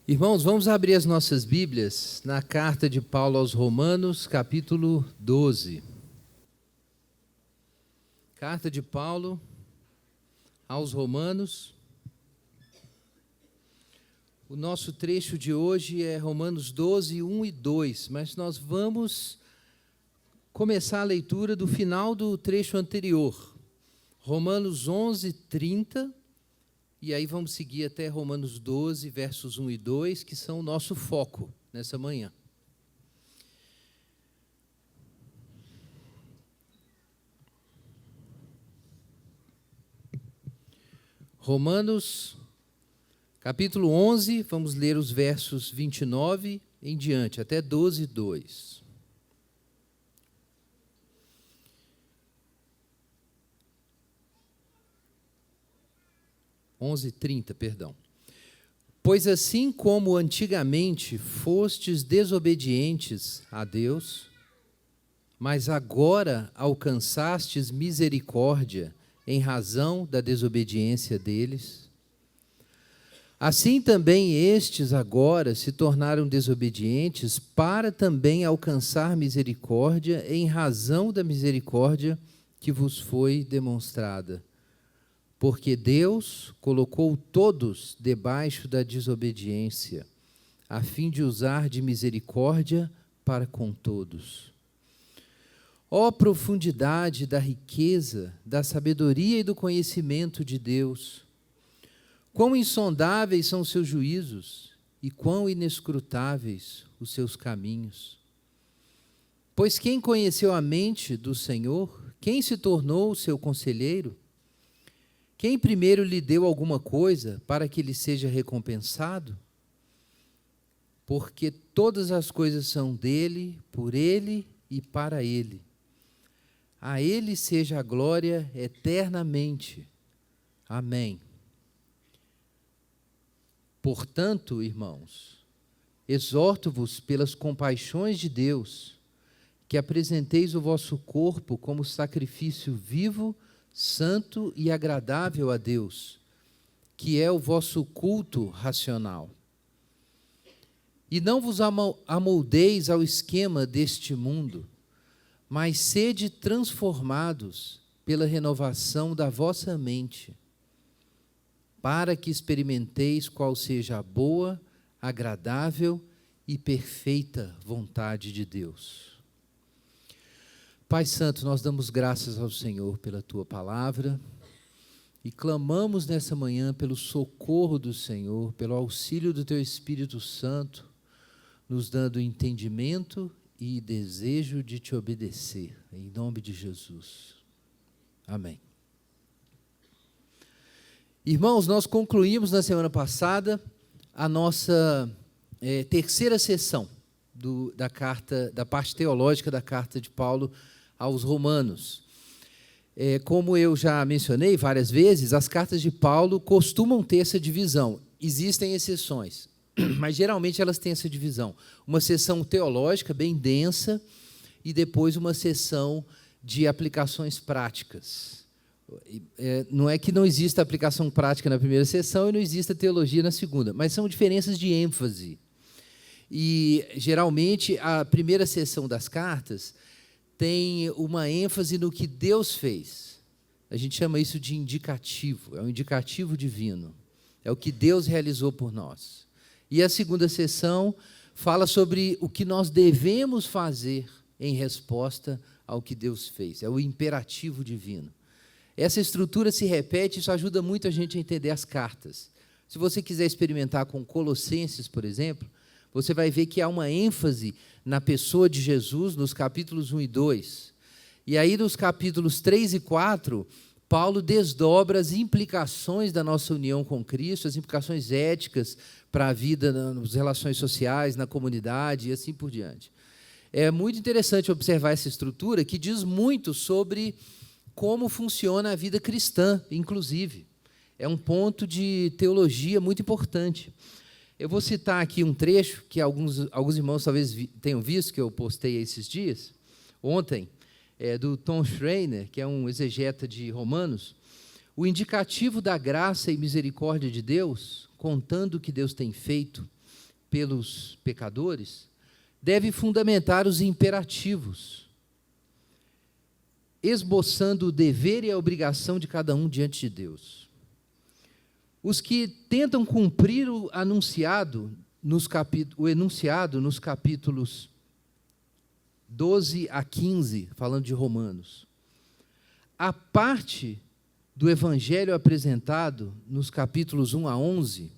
Irmãos, vamos abrir as nossas Bíblias na carta de Paulo aos Romanos, capítulo 12. Carta de Paulo aos Romanos. O nosso trecho de hoje é Romanos 12, 1 e 2, mas nós vamos começar a leitura do final do trecho anterior, Romanos 11, 30. E aí vamos seguir até Romanos 12, versos 1 e 2, que são o nosso foco nessa manhã. Romanos, capítulo 11, vamos ler os versos 29 em diante, até 12, 2. Pois assim como antigamente fostes desobedientes a Deus, mas agora alcançastes misericórdia em razão da desobediência deles, assim também estes agora se tornaram desobedientes para também alcançar misericórdia em razão da misericórdia que vos foi demonstrada. Porque Deus colocou todos debaixo da desobediência, a fim de usar de misericórdia para com todos. Ó profundidade da riqueza, da sabedoria e do conhecimento de Deus! Quão insondáveis são os seus juízos e quão inescrutáveis os seus caminhos! Pois quem conheceu a mente do Senhor? Quem se tornou o seu conselheiro? Quem primeiro lhe deu alguma coisa para que lhe seja recompensado? Porque todas as coisas são dele, por ele e para ele. A ele seja a glória eternamente. Amém. Portanto, irmãos, exorto-vos pelas compaixões de Deus, que apresenteis o vosso corpo como sacrifício vivo, santo e agradável a Deus, que é o vosso culto racional. E não vos amoldeis ao esquema deste mundo, mas sede transformados pela renovação da vossa mente, para que experimenteis qual seja a boa, agradável e perfeita vontade de Deus. Pai Santo, nós damos graças ao Senhor pela Tua palavra e clamamos nessa manhã pelo socorro do Senhor, pelo auxílio do Teu Espírito Santo, nos dando entendimento e desejo de Te obedecer, em nome de Jesus. Amém. Irmãos, nós concluímos na semana passada a nossa terceira sessão da parte teológica da carta de Paulo aos Romanos. Como eu já mencionei várias vezes, as cartas de Paulo costumam ter essa divisão. Existem exceções, mas geralmente elas têm essa divisão. Uma sessão teológica bem densa e depois uma sessão de aplicações práticas. Não é que não exista aplicação prática na primeira sessão e não exista teologia na segunda, mas são diferenças de ênfase. E, geralmente, a primeira sessão das cartas tem uma ênfase no que Deus fez. A gente chama isso de indicativo, é um indicativo divino. É o que Deus realizou por nós. E a segunda sessão fala sobre o que nós devemos fazer em resposta ao que Deus fez. É o imperativo divino. Essa estrutura se repete, isso ajuda muito a gente a entender as cartas. Se você quiser experimentar com Colossenses, por exemplo, você vai ver que há uma ênfase na pessoa de Jesus nos capítulos 1 e 2. E aí, nos capítulos 3 e 4, Paulo desdobra as implicações da nossa união com Cristo, as implicações éticas para a vida, nas relações sociais, na comunidade e assim por diante. É muito interessante observar essa estrutura que diz muito sobre como funciona a vida cristã, inclusive. É um ponto de teologia muito importante. Eu vou citar aqui um trecho que alguns irmãos talvez tenham visto, que eu postei esses dias, ontem, do Tom Schreiner, que é um exegeta de Romanos. O indicativo da graça e misericórdia de Deus, contando o que Deus tem feito, pelos pecadores, deve fundamentar os imperativos, esboçando o dever e a obrigação de cada um diante de Deus. Os que tentam cumprir o enunciado nos capítulos 12 a 15, falando de Romanos, a parte do evangelho apresentado nos capítulos 1 a 11,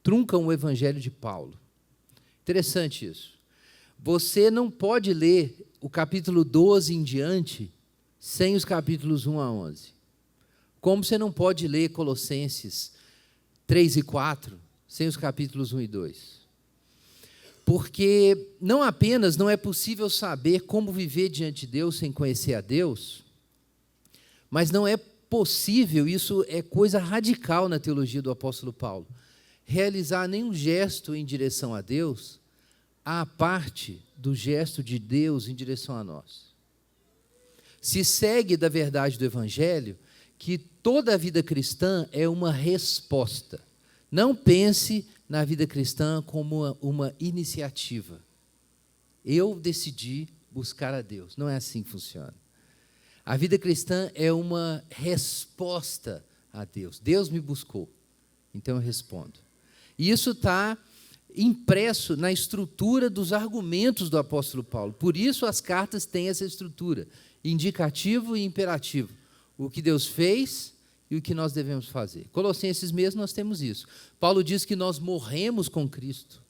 truncam o evangelho de Paulo. Interessante isso. Você não pode ler o capítulo 12 em diante sem os capítulos 1 a 11. Como você não pode ler Colossenses 3 e 4 sem os capítulos 1 e 2. Porque não apenas não é possível saber como viver diante de Deus sem conhecer a Deus, mas não é possível, isso é coisa radical na teologia do apóstolo Paulo, realizar nenhum gesto em direção a Deus à parte do gesto de Deus em direção a nós. Se segue da verdade do Evangelho que toda a vida cristã é uma resposta. Não pense na vida cristã como uma iniciativa. Eu decidi buscar a Deus. Não é assim que funciona. A vida cristã é uma resposta a Deus. Deus me buscou, então eu respondo. E isso está impresso na estrutura dos argumentos do apóstolo Paulo. Por isso as cartas têm essa estrutura, indicativo e imperativo. O que Deus fez e o que nós devemos fazer. Colossenses mesmo nós temos isso. Paulo diz que nós morremos com Cristo.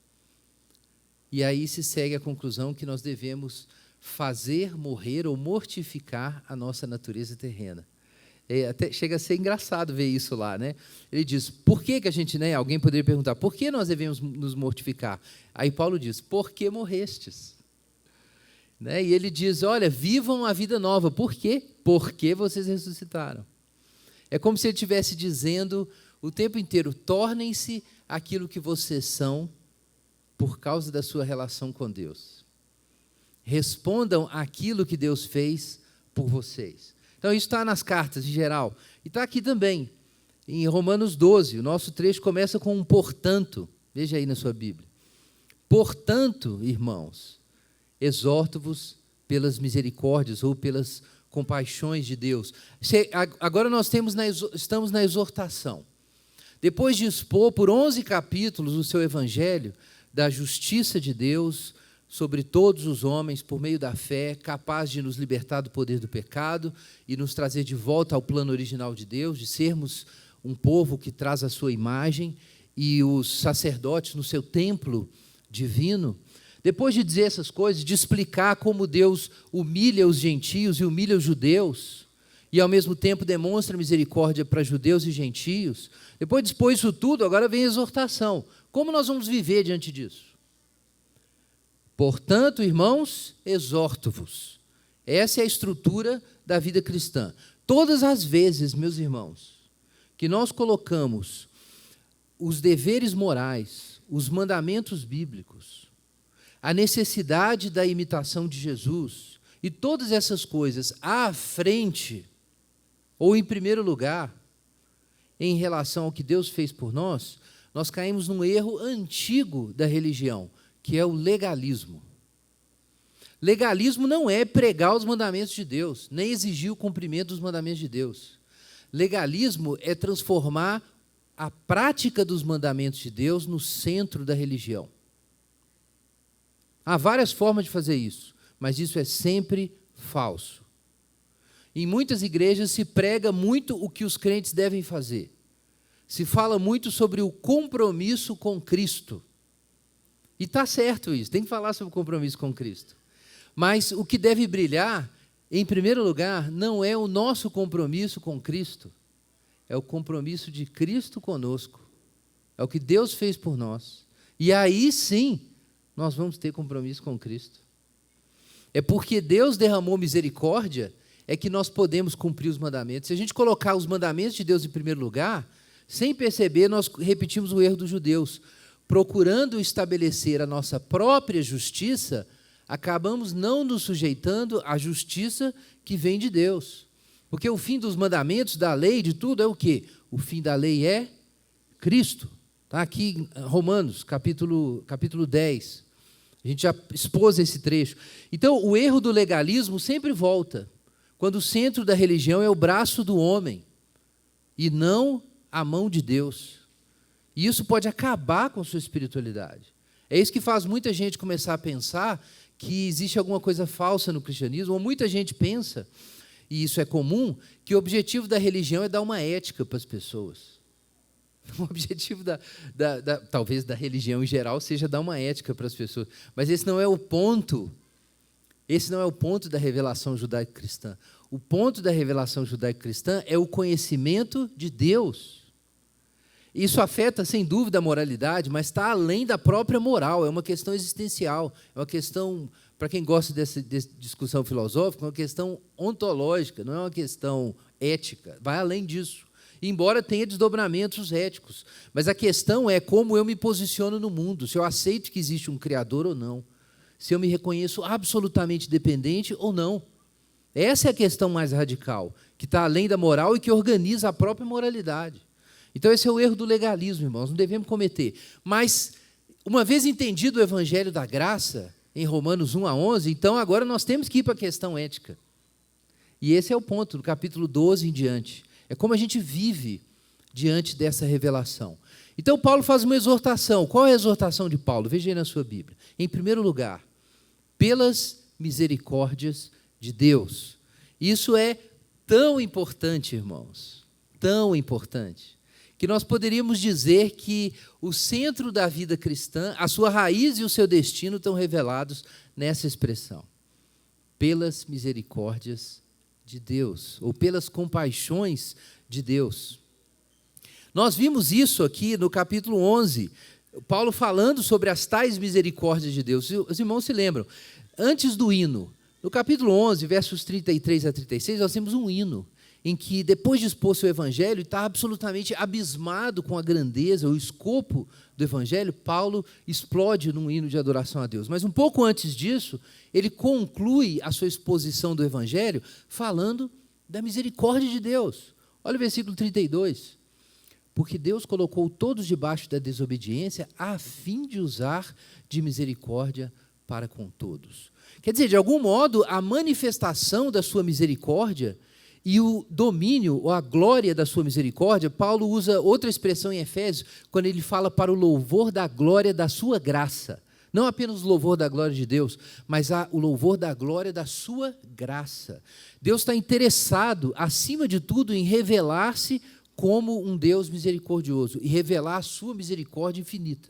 E aí se segue a conclusão que nós devemos fazer morrer ou mortificar a nossa natureza terrena. Até chega a ser engraçado ver isso lá, né? Ele diz, por que a gente, né? Alguém poderia perguntar, por que nós devemos nos mortificar? Aí Paulo diz, porque morrestes. Né? E ele diz, olha, vivam a vida nova. Por quê? Porque vocês ressuscitaram. É como se ele estivesse dizendo o tempo inteiro, tornem-se aquilo que vocês são por causa da sua relação com Deus. Respondam aquilo que Deus fez por vocês. Então, isso está nas cartas em geral. E está aqui também, em Romanos 12. O nosso trecho começa com um portanto. Veja aí na sua Bíblia. Portanto, irmãos, exorto-vos pelas misericórdias ou pelas compaixões de Deus. Agora nós estamos na exortação. Depois de expor por 11 capítulos o seu evangelho da justiça de Deus sobre todos os homens, por meio da fé, capaz de nos libertar do poder do pecado e nos trazer de volta ao plano original de Deus, de sermos um povo que traz a sua imagem e os sacerdotes no seu templo divino. Depois de dizer essas coisas, de explicar como Deus humilha os gentios e humilha os judeus, e ao mesmo tempo demonstra misericórdia para judeus e gentios, depois de expor isso tudo, agora vem a exortação. Como nós vamos viver diante disso? Portanto, irmãos, exorto-vos. Essa é a estrutura da vida cristã. Todas as vezes, meus irmãos, que nós colocamos os deveres morais, os mandamentos bíblicos, a necessidade da imitação de Jesus e todas essas coisas à frente, ou em primeiro lugar, em relação ao que Deus fez por nós, nós caímos num erro antigo da religião, que é o legalismo. Legalismo não é pregar os mandamentos de Deus, nem exigir o cumprimento dos mandamentos de Deus. Legalismo é transformar a prática dos mandamentos de Deus no centro da religião. Há várias formas de fazer isso, mas isso é sempre falso. Em muitas igrejas se prega muito o que os crentes devem fazer. Se fala muito sobre o compromisso com Cristo. E está certo isso, tem que falar sobre o compromisso com Cristo. Mas o que deve brilhar, em primeiro lugar, não é o nosso compromisso com Cristo, é o compromisso de Cristo conosco. É o que Deus fez por nós. E aí sim, nós vamos ter compromisso com Cristo. É porque Deus derramou misericórdia, é que nós podemos cumprir os mandamentos. Se a gente colocar os mandamentos de Deus em primeiro lugar, sem perceber, nós repetimos o erro dos judeus. Procurando estabelecer a nossa própria justiça, acabamos não nos sujeitando à justiça que vem de Deus. Porque o fim dos mandamentos, da lei, de tudo, é o quê? O fim da lei é Cristo. Está aqui em Romanos, capítulo 10. A gente já expôs esse trecho. Então, o erro do legalismo sempre volta quando o centro da religião é o braço do homem e não a mão de Deus. E isso pode acabar com a sua espiritualidade. É isso que faz muita gente começar a pensar que existe alguma coisa falsa no cristianismo, ou muita gente pensa, e isso é comum, que o objetivo da religião é dar uma ética para as pessoas. O objetivo talvez da religião em geral seja dar uma ética para as pessoas, mas esse não é o ponto. Esse não é o ponto da revelação judaico-cristã. O ponto da revelação judaico-cristã é o conhecimento de Deus. Isso afeta, sem dúvida, a moralidade, mas está além da própria moral, é uma questão existencial, é uma questão, para quem gosta dessa discussão filosófica, é uma questão ontológica, não é uma questão ética, vai além disso. Embora tenha desdobramentos éticos, mas a questão é como eu me posiciono no mundo, se eu aceito que existe um Criador ou não, se eu me reconheço absolutamente dependente ou não. Essa é a questão mais radical, que está além da moral e que organiza a própria moralidade. Então, esse é o erro do legalismo, irmãos, não devemos cometer. Mas, uma vez entendido o Evangelho da Graça, em Romanos 1 a 11, então agora nós temos que ir para a questão ética. E esse é o ponto, do capítulo 12 em diante. É como a gente vive diante dessa revelação. Então, Paulo faz uma exortação. Qual é a exortação de Paulo? Veja aí na sua Bíblia. Em primeiro lugar, pelas misericórdias de Deus. Isso é tão importante, irmãos, tão importante, que nós poderíamos dizer que o centro da vida cristã, a sua raiz e o seu destino estão revelados nessa expressão. Pelas misericórdias de Deus, ou pelas compaixões de Deus. Nós vimos isso aqui no capítulo 11, Paulo falando sobre as tais misericórdias de Deus. Os irmãos se lembram, antes do hino, no capítulo 11, versos 33 a 36, nós temos um hino, em que, depois de expor seu evangelho, está absolutamente abismado com a grandeza, o escopo do evangelho, Paulo explode num hino de adoração a Deus. Mas um pouco antes disso, ele conclui a sua exposição do evangelho falando da misericórdia de Deus. Olha o versículo 32. Porque Deus colocou todos debaixo da desobediência a fim de usar de misericórdia para com todos. Quer dizer, de algum modo, a manifestação da sua misericórdia e o domínio, ou a glória da sua misericórdia, Paulo usa outra expressão em Efésios, quando ele fala para o louvor da glória da sua graça. Não apenas o louvor da glória de Deus, mas o louvor da glória da sua graça. Deus está interessado, acima de tudo, em revelar-se como um Deus misericordioso e revelar a sua misericórdia infinita.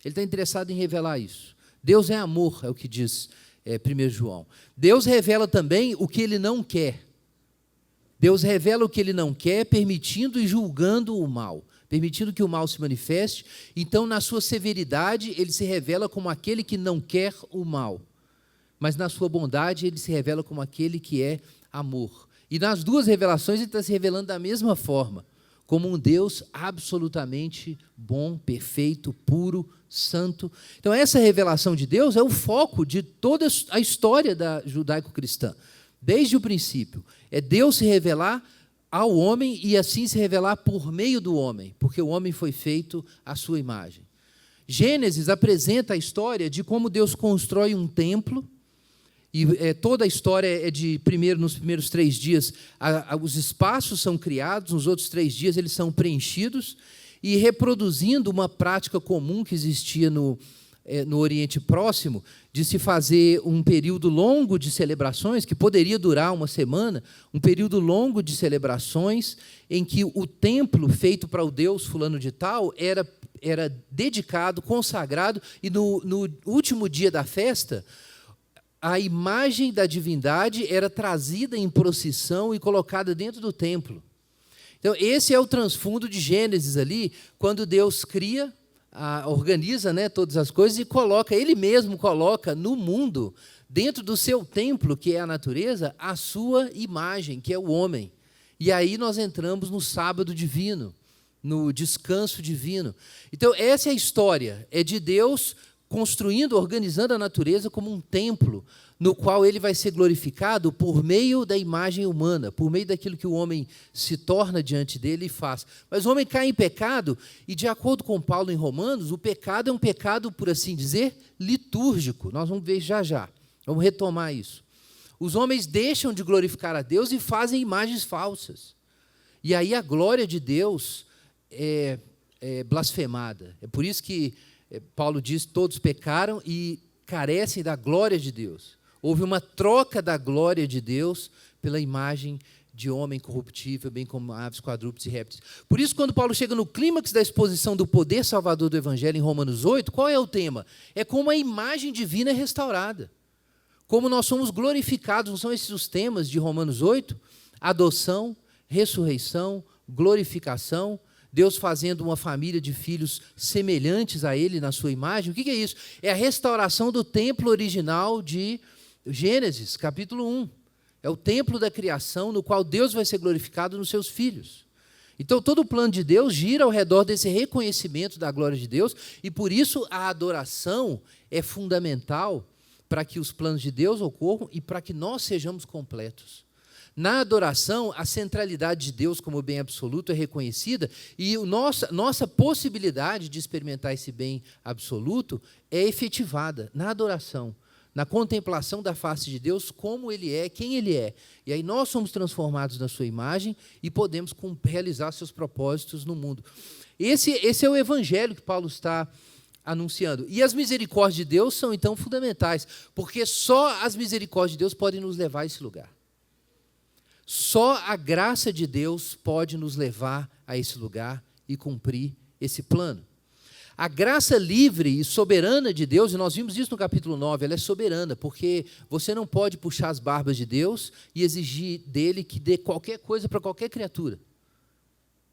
Ele está interessado em revelar isso. Deus é amor, é o que diz 1 João. Deus revela também o que Ele não quer. Deus revela o que Ele não quer, permitindo e julgando o mal, permitindo que o mal se manifeste. Então, na sua severidade, Ele se revela como aquele que não quer o mal. Mas, na sua bondade, Ele se revela como aquele que é amor. E nas duas revelações, Ele está se revelando da mesma forma, como um Deus absolutamente bom, perfeito, puro, santo. Então, essa revelação de Deus é o foco de toda a história da judaico-cristã. Desde o princípio, é Deus se revelar ao homem e assim se revelar por meio do homem, porque o homem foi feito à sua imagem. Gênesis apresenta a história de como Deus constrói um templo, e toda a história é nos primeiros 3 dias, os espaços são criados, nos outros 3 dias eles são preenchidos, e reproduzindo uma prática comum que existia no Oriente Próximo, de se fazer um período longo de celebrações, que poderia durar uma semana, um período longo de celebrações, em que o templo feito para o Deus fulano de tal era dedicado, consagrado, e no último dia da festa, a imagem da divindade era trazida em procissão e colocada dentro do templo. Então, esse é o transfundo de Gênesis ali, quando Deus cria, organiza, todas as coisas e Ele mesmo coloca no mundo, dentro do seu templo, que é a natureza, a sua imagem, que é o homem. E aí nós entramos no sábado divino, no descanso divino. Então, essa é a história, é de Deus construindo, organizando a natureza como um templo, no qual ele vai ser glorificado por meio da imagem humana, por meio daquilo que o homem se torna diante dele e faz. Mas o homem cai em pecado, e de acordo com Paulo em Romanos, o pecado é um pecado, por assim dizer, litúrgico. Nós vamos ver já já, vamos retomar isso. Os homens deixam de glorificar a Deus e fazem imagens falsas. E aí a glória de Deus é blasfemada. É por isso que Paulo diz: todos pecaram e carecem da glória de Deus. Houve uma troca da glória de Deus pela imagem de homem corruptível, bem como aves, quadrúpedes e répteis. Por isso, quando Paulo chega no clímax da exposição do poder salvador do Evangelho em Romanos 8, qual é o tema? É como a imagem divina é restaurada. Como nós somos glorificados, não são esses os temas de Romanos 8? Adoção, ressurreição, glorificação, Deus fazendo uma família de filhos semelhantes a Ele na sua imagem. O que é isso? É a restauração do templo original de Gênesis, capítulo 1. É o templo da criação no qual Deus vai ser glorificado nos seus filhos. Então, todo o plano de Deus gira ao redor desse reconhecimento da glória de Deus, e por isso a adoração é fundamental para que os planos de Deus ocorram e para que nós sejamos completos. Na adoração, a centralidade de Deus como bem absoluto é reconhecida, e nossa possibilidade de experimentar esse bem absoluto é efetivada na adoração, na contemplação da face de Deus, como Ele é, quem Ele é. E aí nós somos transformados na sua imagem e podemos realizar seus propósitos no mundo. Esse é o evangelho que Paulo está anunciando. E as misericórdias de Deus são, então, fundamentais, porque só as misericórdias de Deus podem nos levar a esse lugar. Só a graça de Deus pode nos levar a esse lugar e cumprir esse plano. A graça livre e soberana de Deus, e nós vimos isso no capítulo 9, ela é soberana, porque você não pode puxar as barbas de Deus e exigir dele que dê qualquer coisa para qualquer criatura.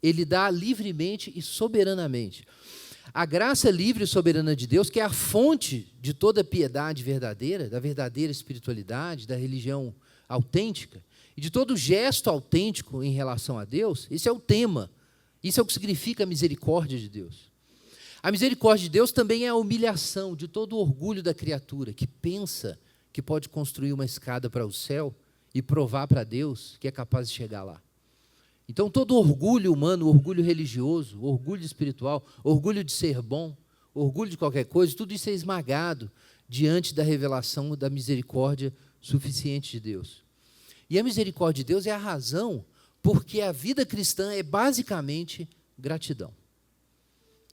Ele dá livremente e soberanamente. A graça livre e soberana de Deus, que é a fonte de toda piedade verdadeira, da verdadeira espiritualidade, da religião autêntica, e de todo gesto autêntico em relação a Deus, esse é o tema. Isso é o que significa a misericórdia de Deus. A misericórdia de Deus também é a humilhação de todo o orgulho da criatura, que pensa que pode construir uma escada para o céu e provar para Deus que é capaz de chegar lá. Então, todo orgulho humano, orgulho religioso, orgulho espiritual, orgulho de ser bom, orgulho de qualquer coisa, tudo isso é esmagado diante da revelação da misericórdia suficiente de Deus. E a misericórdia de Deus é a razão porque a vida cristã é basicamente gratidão.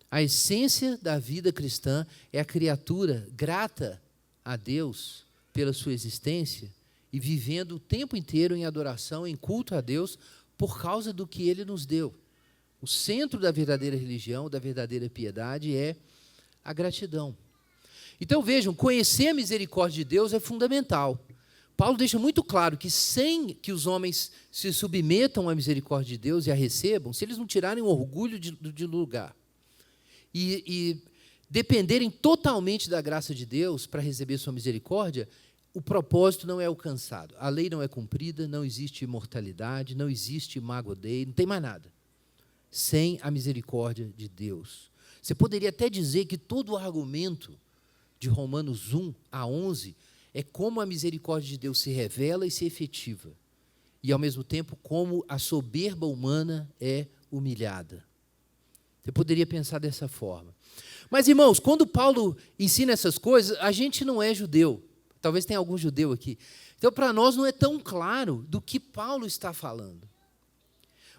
A essência da vida cristã é a criatura grata a Deus pela sua existência e vivendo o tempo inteiro em adoração, em culto a Deus, por causa do que Ele nos deu. O centro da verdadeira religião, da verdadeira piedade é a gratidão. Então, vejam, conhecer a misericórdia de Deus é fundamental. Paulo deixa muito claro que sem que os homens se submetam à misericórdia de Deus e a recebam, se eles não tirarem o orgulho de lugar, e dependerem totalmente da graça de Deus para receber sua misericórdia, o propósito não é alcançado. A lei não é cumprida, não existe imortalidade, não existe imago Dei, não tem mais nada. Sem a misericórdia de Deus. Você poderia até dizer que todo o argumento de Romanos 1 a 11 é como a misericórdia de Deus se revela e se efetiva. E, ao mesmo tempo, como a soberba humana é humilhada. Você poderia pensar dessa forma. Mas, irmãos, quando Paulo ensina essas coisas, a gente não é judeu. Talvez tenha algum judeu aqui. Então, para nós não é tão claro do que Paulo está falando.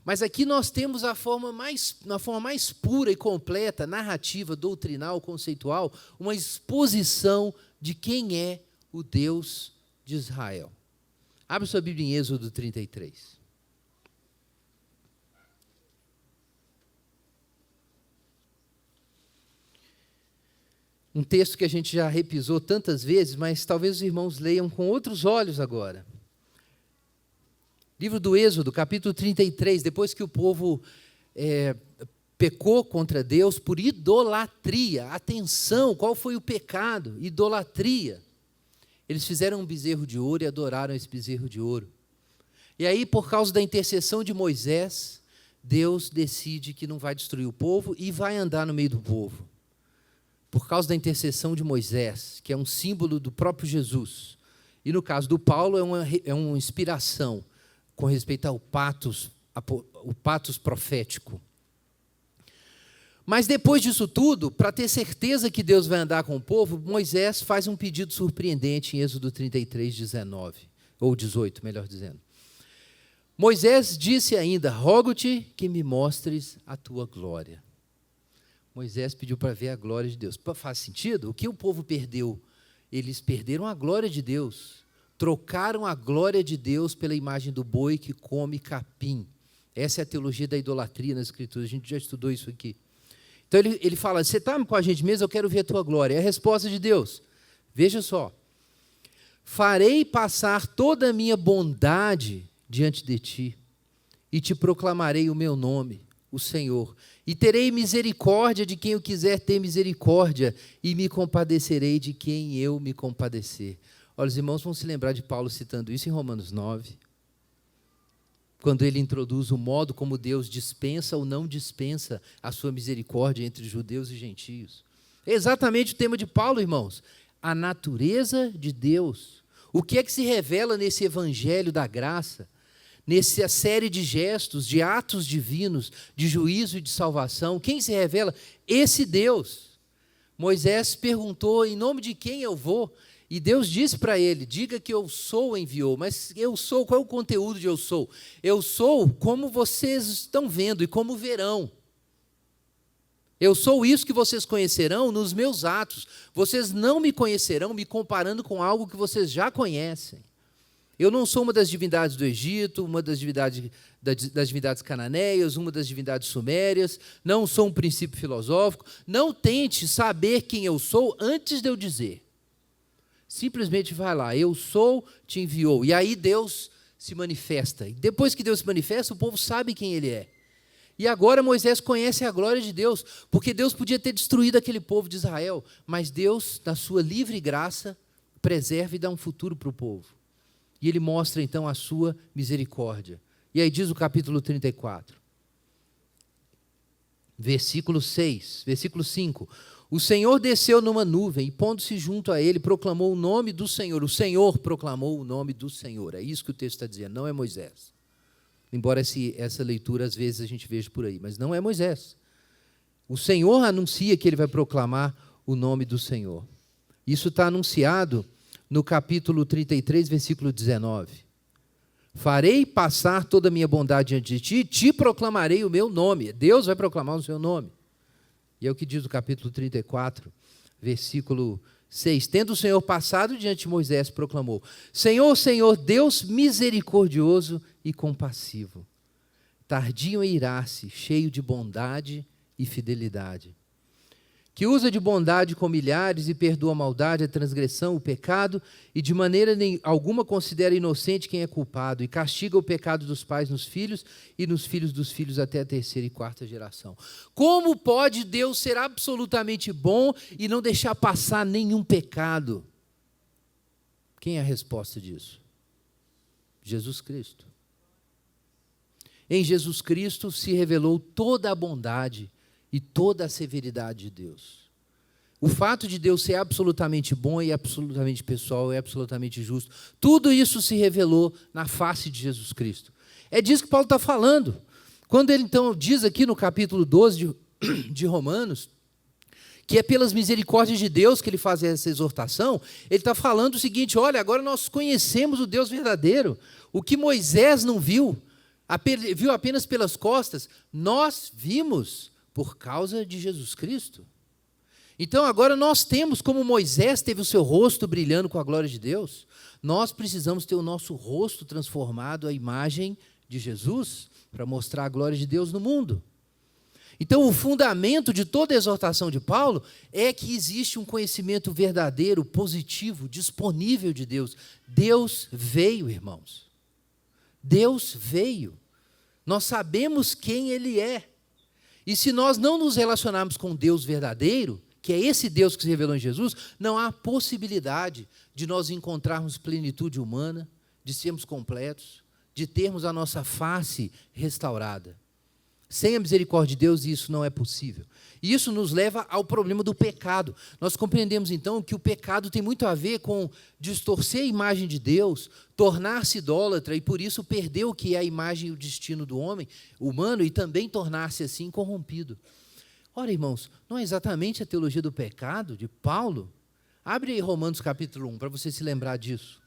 Mas aqui nós temos na forma mais pura e completa, narrativa, doutrinal, conceitual, uma exposição de quem é o Deus de Israel. Abre sua Bíblia em Êxodo 33. Um texto que a gente já repisou tantas vezes, mas talvez os irmãos leiam com outros olhos agora. Livro do Êxodo, capítulo 33, depois que o povo pecou contra Deus por idolatria. Atenção, qual foi o pecado? Idolatria. Eles fizeram um bezerro de ouro e adoraram esse bezerro de ouro. E aí, por causa da intercessão de Moisés, Deus decide que não vai destruir o povo e vai andar no meio do povo. por causa da intercessão de Moisés, que é um símbolo do próprio Jesus. E no caso do Paulo, é uma inspiração com respeito ao patos profético. Mas depois disso tudo, para ter certeza que Deus vai andar com o povo, Moisés faz um pedido surpreendente em Êxodo 33, 19, ou 18, melhor dizendo. Moisés disse ainda: rogo-te que me mostres a tua glória. Moisés pediu para ver a glória de Deus. Faz sentido? O que o povo perdeu? Eles perderam a glória de Deus. Trocaram a glória de Deus pela imagem do boi que come capim. Essa é a teologia da idolatria nas Escrituras. A gente já estudou isso aqui. Então ele fala: você está com a gente mesmo? Eu quero ver a tua glória. É a resposta de Deus. Veja só. Farei passar toda a minha bondade diante de ti, e te proclamarei o meu nome, o Senhor, e terei misericórdia de quem eu quiser ter misericórdia, e me compadecerei de quem eu me compadecer. Olha, os irmãos vão se lembrar de Paulo citando isso em Romanos 9, quando ele introduz o modo como Deus dispensa ou não dispensa a sua misericórdia entre judeus e gentios. É exatamente o tema de Paulo, irmãos. A natureza de Deus. O que é que se revela nesse evangelho da graça? Nessa série de gestos, de atos divinos, de juízo e de salvação, quem se revela? Esse Deus. Moisés perguntou: em nome de quem eu vou? E Deus disse para ele: diga que eu sou enviou. Mas eu sou, qual é o conteúdo de eu sou? Eu sou como vocês estão vendo e como verão. Eu sou isso que vocês conhecerão nos meus atos. Vocês não me conhecerão me comparando com algo que vocês já conhecem. Eu não sou uma das divindades do Egito, uma das divindades cananeias, uma das divindades sumérias, não sou um princípio filosófico. Não tente saber quem eu sou antes de eu dizer. Simplesmente vai lá: eu sou, te enviou. E aí Deus se manifesta. E depois que Deus se manifesta, o povo sabe quem ele é. E agora Moisés conhece a glória de Deus, porque Deus podia ter destruído aquele povo de Israel, mas Deus, na sua livre graça, preserva e dá um futuro para o povo. E ele mostra então a sua misericórdia. E aí diz o capítulo 34, versículo 6, versículo 5. O Senhor desceu numa nuvem e, pondo-se junto a ele, proclamou o nome do Senhor. O Senhor proclamou o nome do Senhor. É isso que o texto está dizendo, não é Moisés. Embora essa leitura às vezes a gente veja por aí, mas não é Moisés. O Senhor anuncia que ele vai proclamar o nome do Senhor. Isso está anunciado no capítulo 33, versículo 19. Farei passar toda a minha bondade diante de ti, e te proclamarei o meu nome. Deus vai proclamar o seu nome. E é o que diz o capítulo 34, versículo 6. Tendo o Senhor passado diante de Moisés, proclamou: Senhor, Senhor, Deus misericordioso e compassivo, tardio em irar-se, cheio de bondade e fidelidade, que usa de bondade com milhares e perdoa a maldade, a transgressão, o pecado, e de maneira alguma considera inocente quem é culpado, e castiga o pecado dos pais nos filhos e nos filhos dos filhos até a terceira e quarta geração. Como pode Deus ser absolutamente bom e não deixar passar nenhum pecado? Quem é a resposta disso? Jesus Cristo. Em Jesus Cristo se revelou toda a bondade e toda a severidade de Deus. O fato de Deus ser absolutamente bom e absolutamente pessoal e absolutamente justo, tudo isso se revelou na face de Jesus Cristo. É disso que Paulo está falando. Quando ele então diz aqui no capítulo 12 de Romanos, que é pelas misericórdias de Deus que ele faz essa exortação, ele está falando o seguinte: olha, agora nós conhecemos o Deus verdadeiro. O que Moisés não viu apenas pelas costas, nós vimos por causa de Jesus Cristo. Então agora nós temos, como Moisés teve o seu rosto brilhando com a glória de Deus, nós precisamos ter o nosso rosto transformado à imagem de Jesus, para mostrar a glória de Deus no mundo. Então o fundamento de toda a exortação de Paulo é que existe um conhecimento verdadeiro, positivo, disponível de Deus. Deus veio, irmãos. Deus veio. Nós sabemos quem Ele é. E se nós não nos relacionarmos com Deus verdadeiro, que é esse Deus que se revelou em Jesus, não há possibilidade de nós encontrarmos plenitude humana, de sermos completos, de termos a nossa face restaurada. Sem a misericórdia de Deus, isso não é possível. E isso nos leva ao problema do pecado. Nós compreendemos, então, que o pecado tem muito a ver com distorcer a imagem de Deus, tornar-se idólatra e, por isso, perder o que é a imagem e o destino do homem humano e também tornar-se, assim, corrompido. Ora, irmãos, não é exatamente a teologia do pecado de Paulo? Abre aí Romanos capítulo 1, para você se lembrar disso.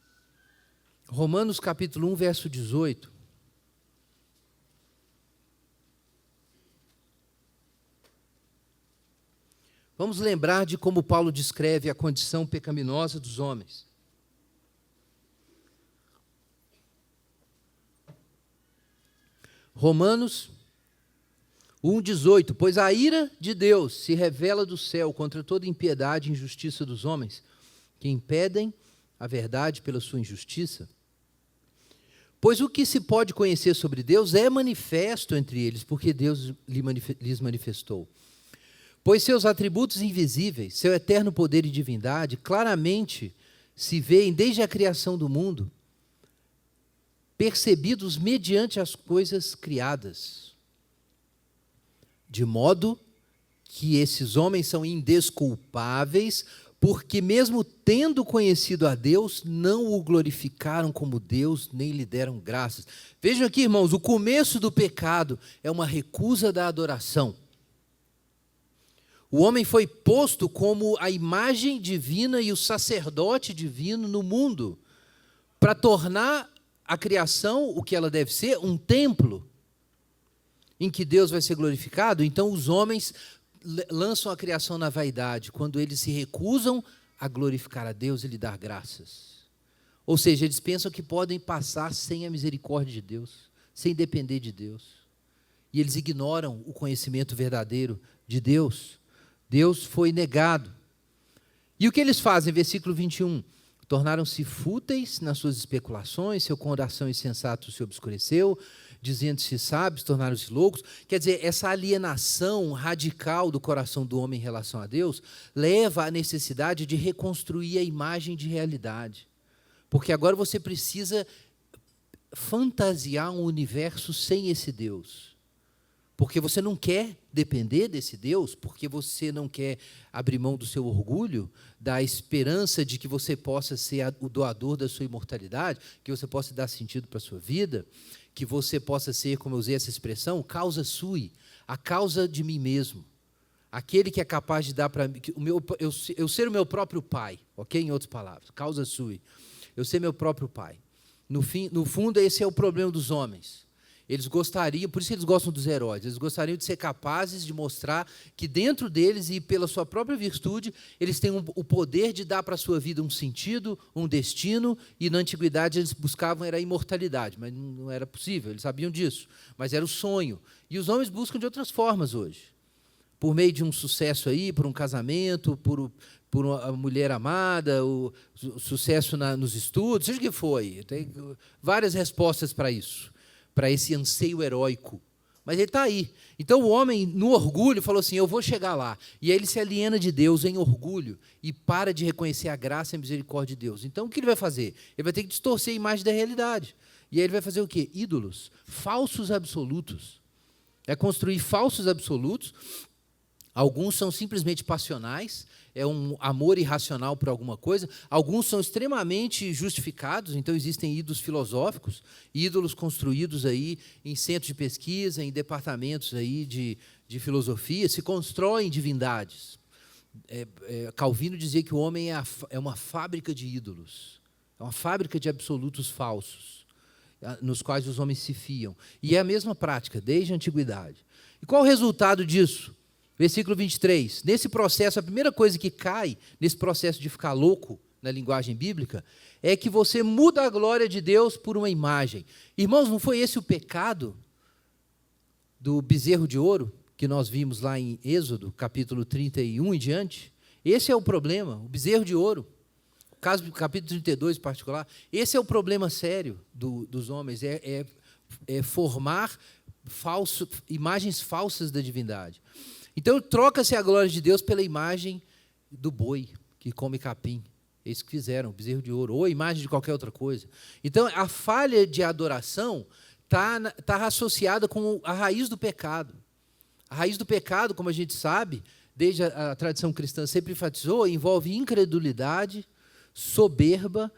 Romanos capítulo 1, verso 18. Vamos lembrar de como Paulo descreve a condição pecaminosa dos homens. Romanos 1,18. Pois a ira de Deus se revela do céu contra toda impiedade e injustiça dos homens, que impedem a verdade pela sua injustiça. Pois o que se pode conhecer sobre Deus é manifesto entre eles, porque Deus lhes manifestou. Pois seus atributos invisíveis, seu eterno poder e divindade, claramente se veem desde a criação do mundo, percebidos mediante as coisas criadas. De modo que esses homens são indesculpáveis, porque mesmo tendo conhecido a Deus, não o glorificaram como Deus, nem lhe deram graças. Vejam aqui, irmãos, o começo do pecado é uma recusa da adoração. O homem foi posto como a imagem divina e o sacerdote divino no mundo, para tornar a criação o que ela deve ser, um templo, em que Deus vai ser glorificado. Então os homens lançam a criação na vaidade, quando eles se recusam a glorificar a Deus e lhe dar graças. Ou seja, eles pensam que podem passar sem a misericórdia de Deus, sem depender de Deus. E eles ignoram o conhecimento verdadeiro de Deus. Deus foi negado. E o que eles fazem? Versículo 21. Tornaram-se fúteis nas suas especulações, seu coração insensato se obscureceu, dizendo-se sábios, tornaram-se loucos. Quer dizer, essa alienação radical do coração do homem em relação a Deus leva à necessidade de reconstruir a imagem de realidade. Porque agora você precisa fantasiar um universo sem esse Deus. Porque você não quer depender desse Deus, porque você não quer abrir mão do seu orgulho, da esperança de que você possa ser o doador da sua imortalidade, que você possa dar sentido para a sua vida, que você possa ser, como eu usei essa expressão, causa sui, a causa de mim mesmo. Aquele que é capaz de dar para mim, eu ser o meu próprio pai, ok? Em outras palavras, causa sui. Eu ser meu próprio pai. No fundo, esse é o problema dos homens. Eles gostariam, por isso eles gostam dos heróis, eles gostariam de ser capazes de mostrar que dentro deles e pela sua própria virtude, eles têm o poder de dar para a sua vida um sentido, um destino, e na antiguidade eles buscavam era a imortalidade, mas não era possível, eles sabiam disso, mas era o sonho. E os homens buscam de outras formas hoje, por meio de um sucesso aí, por um casamento, por uma mulher amada, o sucesso nos estudos, seja o que foi, tem várias respostas para isso, para esse anseio heróico. Mas ele está aí. Então o homem, no orgulho, falou assim, eu vou chegar lá. E aí ele se aliena de Deus em orgulho e para de reconhecer a graça e a misericórdia de Deus. Então o que ele vai fazer? Ele vai ter que distorcer a imagem da realidade. E aí ele vai fazer o quê? Ídolos, falsos absolutos. É construir falsos absolutos. Alguns são simplesmente passionais, é um amor irracional por alguma coisa. Alguns são extremamente justificados, então existem ídolos filosóficos, ídolos construídos aí em centros de pesquisa, em departamentos aí de filosofia, se constroem divindades. Calvino dizia que o homem é uma fábrica de ídolos, é uma fábrica de absolutos falsos, nos quais os homens se fiam. E é a mesma prática, desde a antiguidade. E qual o resultado disso? Versículo 23. Nesse processo, a primeira coisa que cai, nesse processo de ficar louco, na linguagem bíblica, é que você muda a glória de Deus por uma imagem. Irmãos, não foi esse o pecado do bezerro de ouro, que nós vimos lá em Êxodo, capítulo 31 em diante? Esse é o problema, o bezerro de ouro. O caso do capítulo 32 em particular, esse é o problema sério dos homens, é formar imagens falsas da divindade. Então, troca-se a glória de Deus pela imagem do boi, que come capim. É isso que fizeram, o bezerro de ouro, ou a imagem de qualquer outra coisa. Então, a falha de adoração está associada com a raiz do pecado. A raiz do pecado, como a gente sabe, desde a tradição cristã sempre enfatizou, envolve incredulidade, soberba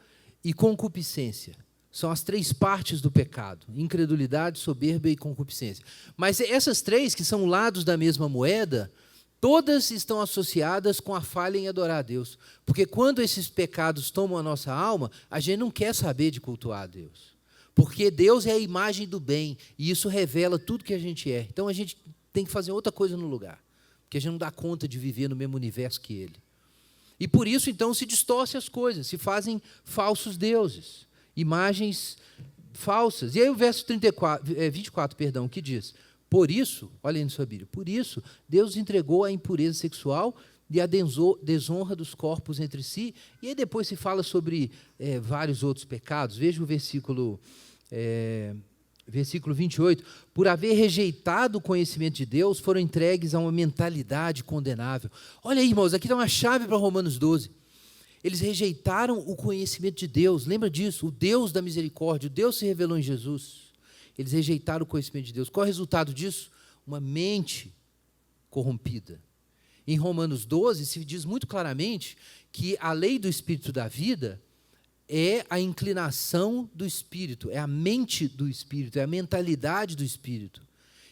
e concupiscência. São as três partes do pecado: incredulidade, soberba e concupiscência. Mas essas três, que são lados da mesma moeda, todas estão associadas com a falha em adorar a Deus. Porque quando esses pecados tomam a nossa alma, a gente não quer saber de cultuar a Deus. Porque Deus é a imagem do bem, e isso revela tudo que a gente é. Então a gente tem que fazer outra coisa no lugar, porque a gente não dá conta de viver no mesmo universo que Ele. E por isso, então, se distorce as coisas, se fazem falsos deuses, imagens falsas. E aí o verso 24, que diz: por isso, olha aí na sua Bíblia, por isso Deus entregou a impureza sexual e a desonra dos corpos entre si. E aí depois se fala sobre vários outros pecados. Veja o versículo 28, por haver rejeitado o conhecimento de Deus, foram entregues a uma mentalidade condenável. Olha aí, irmãos, aqui dá uma chave para Romanos 12. Eles rejeitaram o conhecimento de Deus, lembra disso? O Deus da misericórdia, o Deus se revelou em Jesus. Eles rejeitaram o conhecimento de Deus. Qual é o resultado disso? Uma mente corrompida. Em Romanos 12 se diz muito claramente que a lei do Espírito da vida é a inclinação do Espírito, é a mente do Espírito, é a mentalidade do Espírito.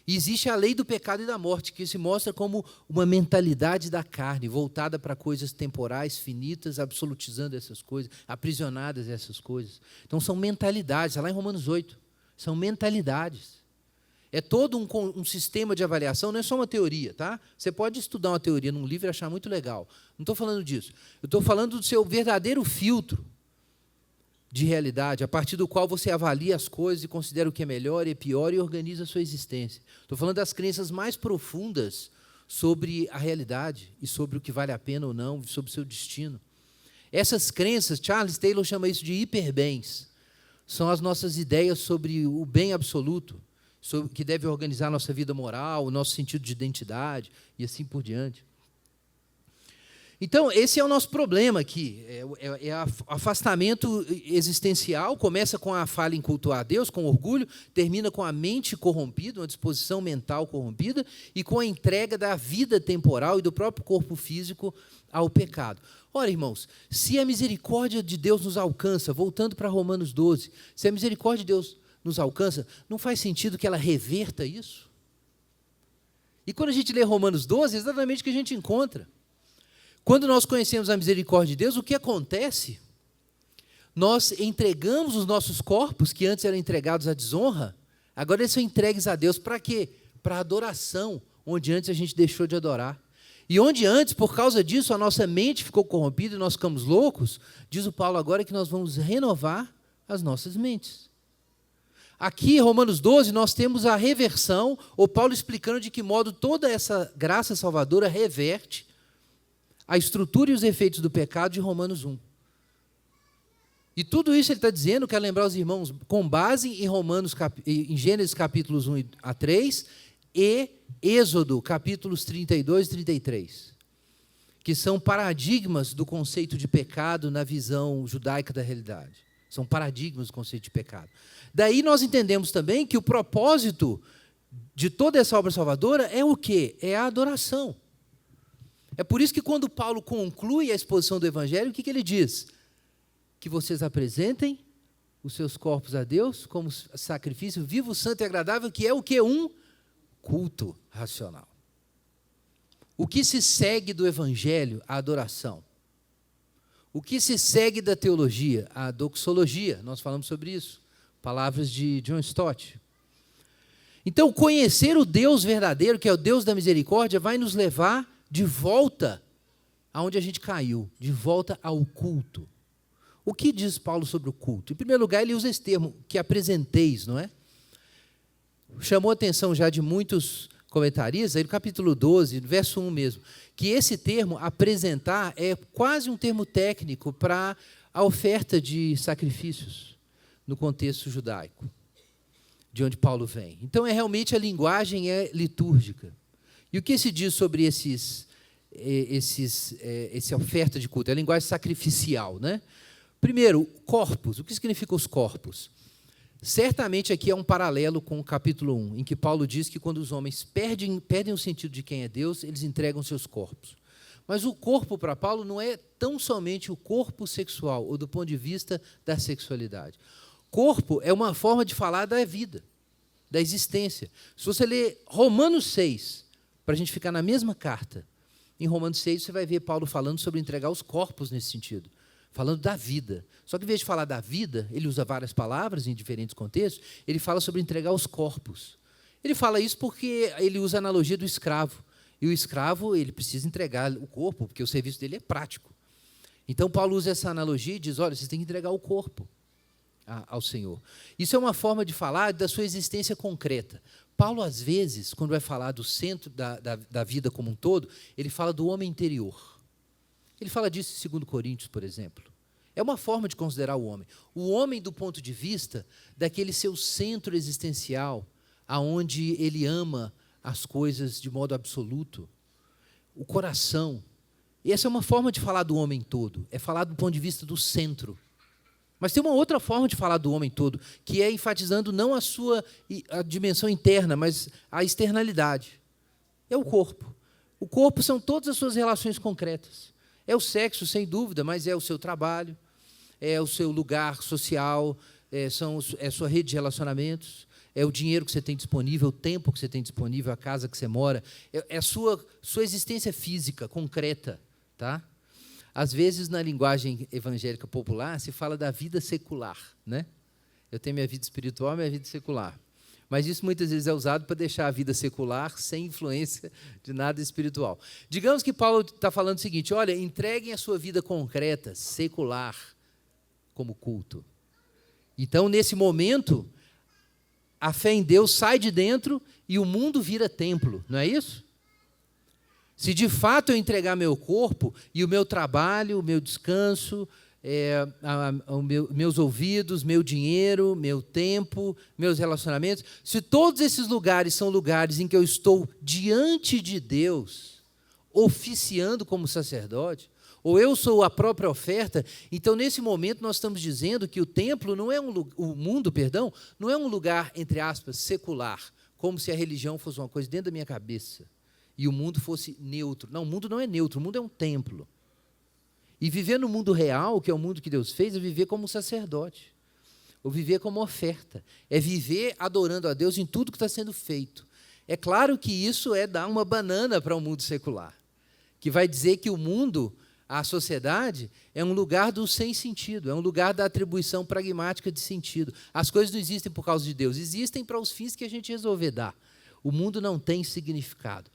E existe a lei do pecado e da morte, que se mostra como uma mentalidade da carne, voltada para coisas temporais, finitas, absolutizando essas coisas, aprisionadas a essas coisas. Então são mentalidades, lá em Romanos 8, são mentalidades. É todo um sistema de avaliação, não é só uma teoria, tá? Você pode estudar uma teoria num livro e achar muito legal. Não estou falando disso. Eu estou falando do seu verdadeiro filtro de realidade, a partir do qual você avalia as coisas e considera o que é melhor e pior e organiza a sua existência. Estou falando das crenças mais profundas sobre a realidade e sobre o que vale a pena ou não, sobre o seu destino. Essas crenças, Charles Taylor chama isso de hiperbens, são as nossas ideias sobre o bem absoluto, sobre que deve organizar a nossa vida moral, o nosso sentido de identidade e assim por diante. Então, esse é o nosso problema aqui, é afastamento existencial, começa com a falha em cultuar a Deus, com orgulho, termina com a mente corrompida, uma disposição mental corrompida, e com a entrega da vida temporal e do próprio corpo físico ao pecado. Ora, irmãos, se a misericórdia de Deus nos alcança, voltando para Romanos 12, se a misericórdia de Deus nos alcança, não faz sentido que ela reverta isso? E quando a gente lê Romanos 12, é exatamente o que a gente encontra. Quando nós conhecemos a misericórdia de Deus, o que acontece? Nós entregamos os nossos corpos, que antes eram entregados à desonra, agora eles são entregues a Deus. Para quê? Para adoração, onde antes a gente deixou de adorar. E onde antes, por causa disso, a nossa mente ficou corrompida e nós ficamos loucos, diz o Paulo agora que nós vamos renovar as nossas mentes. Aqui, em Romanos 12, nós temos a reversão, o Paulo explicando de que modo toda essa graça salvadora reverte a estrutura e os efeitos do pecado de Romanos 1. E tudo isso ele está dizendo, quero lembrar os irmãos, com base em Gênesis capítulos 1 a 3 e Êxodo capítulos 32 e 33, que são paradigmas do conceito de pecado na visão judaica da realidade. São paradigmas do conceito de pecado. Daí nós entendemos também que o propósito de toda essa obra salvadora é o quê? É a adoração. É por isso que quando Paulo conclui a exposição do Evangelho, o que ele diz? Que vocês apresentem os seus corpos a Deus como sacrifício vivo, santo e agradável, que é o quê? Um culto racional. O que se segue do Evangelho? A adoração. O que se segue da teologia? A doxologia. Nós falamos sobre isso. Palavras de John Stott. Então, conhecer o Deus verdadeiro, que é o Deus da misericórdia, vai nos levar de volta aonde a gente caiu, de volta ao culto. O que diz Paulo sobre o culto? Em primeiro lugar, ele usa esse termo, que apresenteis, não é? Chamou a atenção já de muitos comentaristas, aí no capítulo 12, no verso 1 mesmo, que esse termo, apresentar, é quase um termo técnico para a oferta de sacrifícios no contexto judaico, de onde Paulo vem. Então, realmente a linguagem é litúrgica. E o que se diz sobre essa oferta de culto? É a linguagem sacrificial, né? Primeiro, corpos. O que significa os corpos? Certamente aqui é um paralelo com o capítulo 1, em que Paulo diz que quando os homens perdem o sentido de quem é Deus, eles entregam seus corpos. Mas o corpo para Paulo não é tão somente o corpo sexual, ou do ponto de vista da sexualidade. Corpo é uma forma de falar da vida, da existência. Se você ler Romanos 6, para a gente ficar na mesma carta, em Romanos 6 você vai ver Paulo falando sobre entregar os corpos nesse sentido, falando da vida. Só que, em vez de falar da vida, ele usa várias palavras em diferentes contextos, ele fala sobre entregar os corpos. Ele fala isso porque ele usa a analogia do escravo. E o escravo, ele precisa entregar o corpo, porque o serviço dele é prático. Então, Paulo usa essa analogia e diz, olha, vocês têm que entregar o corpo ao Senhor. Isso é uma forma de falar da sua existência concreta. Paulo, às vezes, quando vai falar do centro da vida como um todo, ele fala do homem interior. Ele fala disso em 2 Coríntios, por exemplo. É uma forma de considerar o homem. O homem do ponto de vista daquele seu centro existencial, aonde ele ama as coisas de modo absoluto, o coração. E essa é uma forma de falar do homem todo, é falar do ponto de vista do centro. Mas tem uma outra forma de falar do homem todo, que é enfatizando não a dimensão interna, mas a externalidade. É o corpo. O corpo são todas as suas relações concretas. É o sexo, sem dúvida, mas é o seu trabalho, é o seu lugar social, é a sua rede de relacionamentos, é o dinheiro que você tem disponível, o tempo que você tem disponível, a casa que você mora, é a sua existência física, concreta. Tá? Às vezes, na linguagem evangélica popular, se fala da vida secular. Né? Eu tenho minha vida espiritual e minha vida secular. Mas isso muitas vezes é usado para deixar a vida secular sem influência de nada espiritual. Digamos que Paulo está falando o seguinte, olha, entreguem a sua vida concreta, secular, como culto. Então, nesse momento, a fé em Deus sai de dentro e o mundo vira templo, não é isso? Se de fato eu entregar meu corpo e o meu trabalho, o meu descanso, meus ouvidos, meu dinheiro, meu tempo, meus relacionamentos, se todos esses lugares são lugares em que eu estou diante de Deus, oficiando como sacerdote, ou eu sou a própria oferta, então, nesse momento, nós estamos dizendo que o templo não é o mundo, não é um lugar, entre aspas, secular, como se a religião fosse uma coisa dentro da minha cabeça e o mundo fosse neutro. Não, o mundo não é neutro, o mundo é um templo. E viver no mundo real, que é o mundo que Deus fez, é viver como um sacerdote, ou viver como oferta, é viver adorando a Deus em tudo que está sendo feito. É claro que isso é dar uma banana para o mundo secular, que vai dizer que o mundo, a sociedade, é um lugar do sem sentido, é um lugar da atribuição pragmática de sentido. As coisas não existem por causa de Deus, existem para os fins que a gente resolver dar. O mundo não tem significado.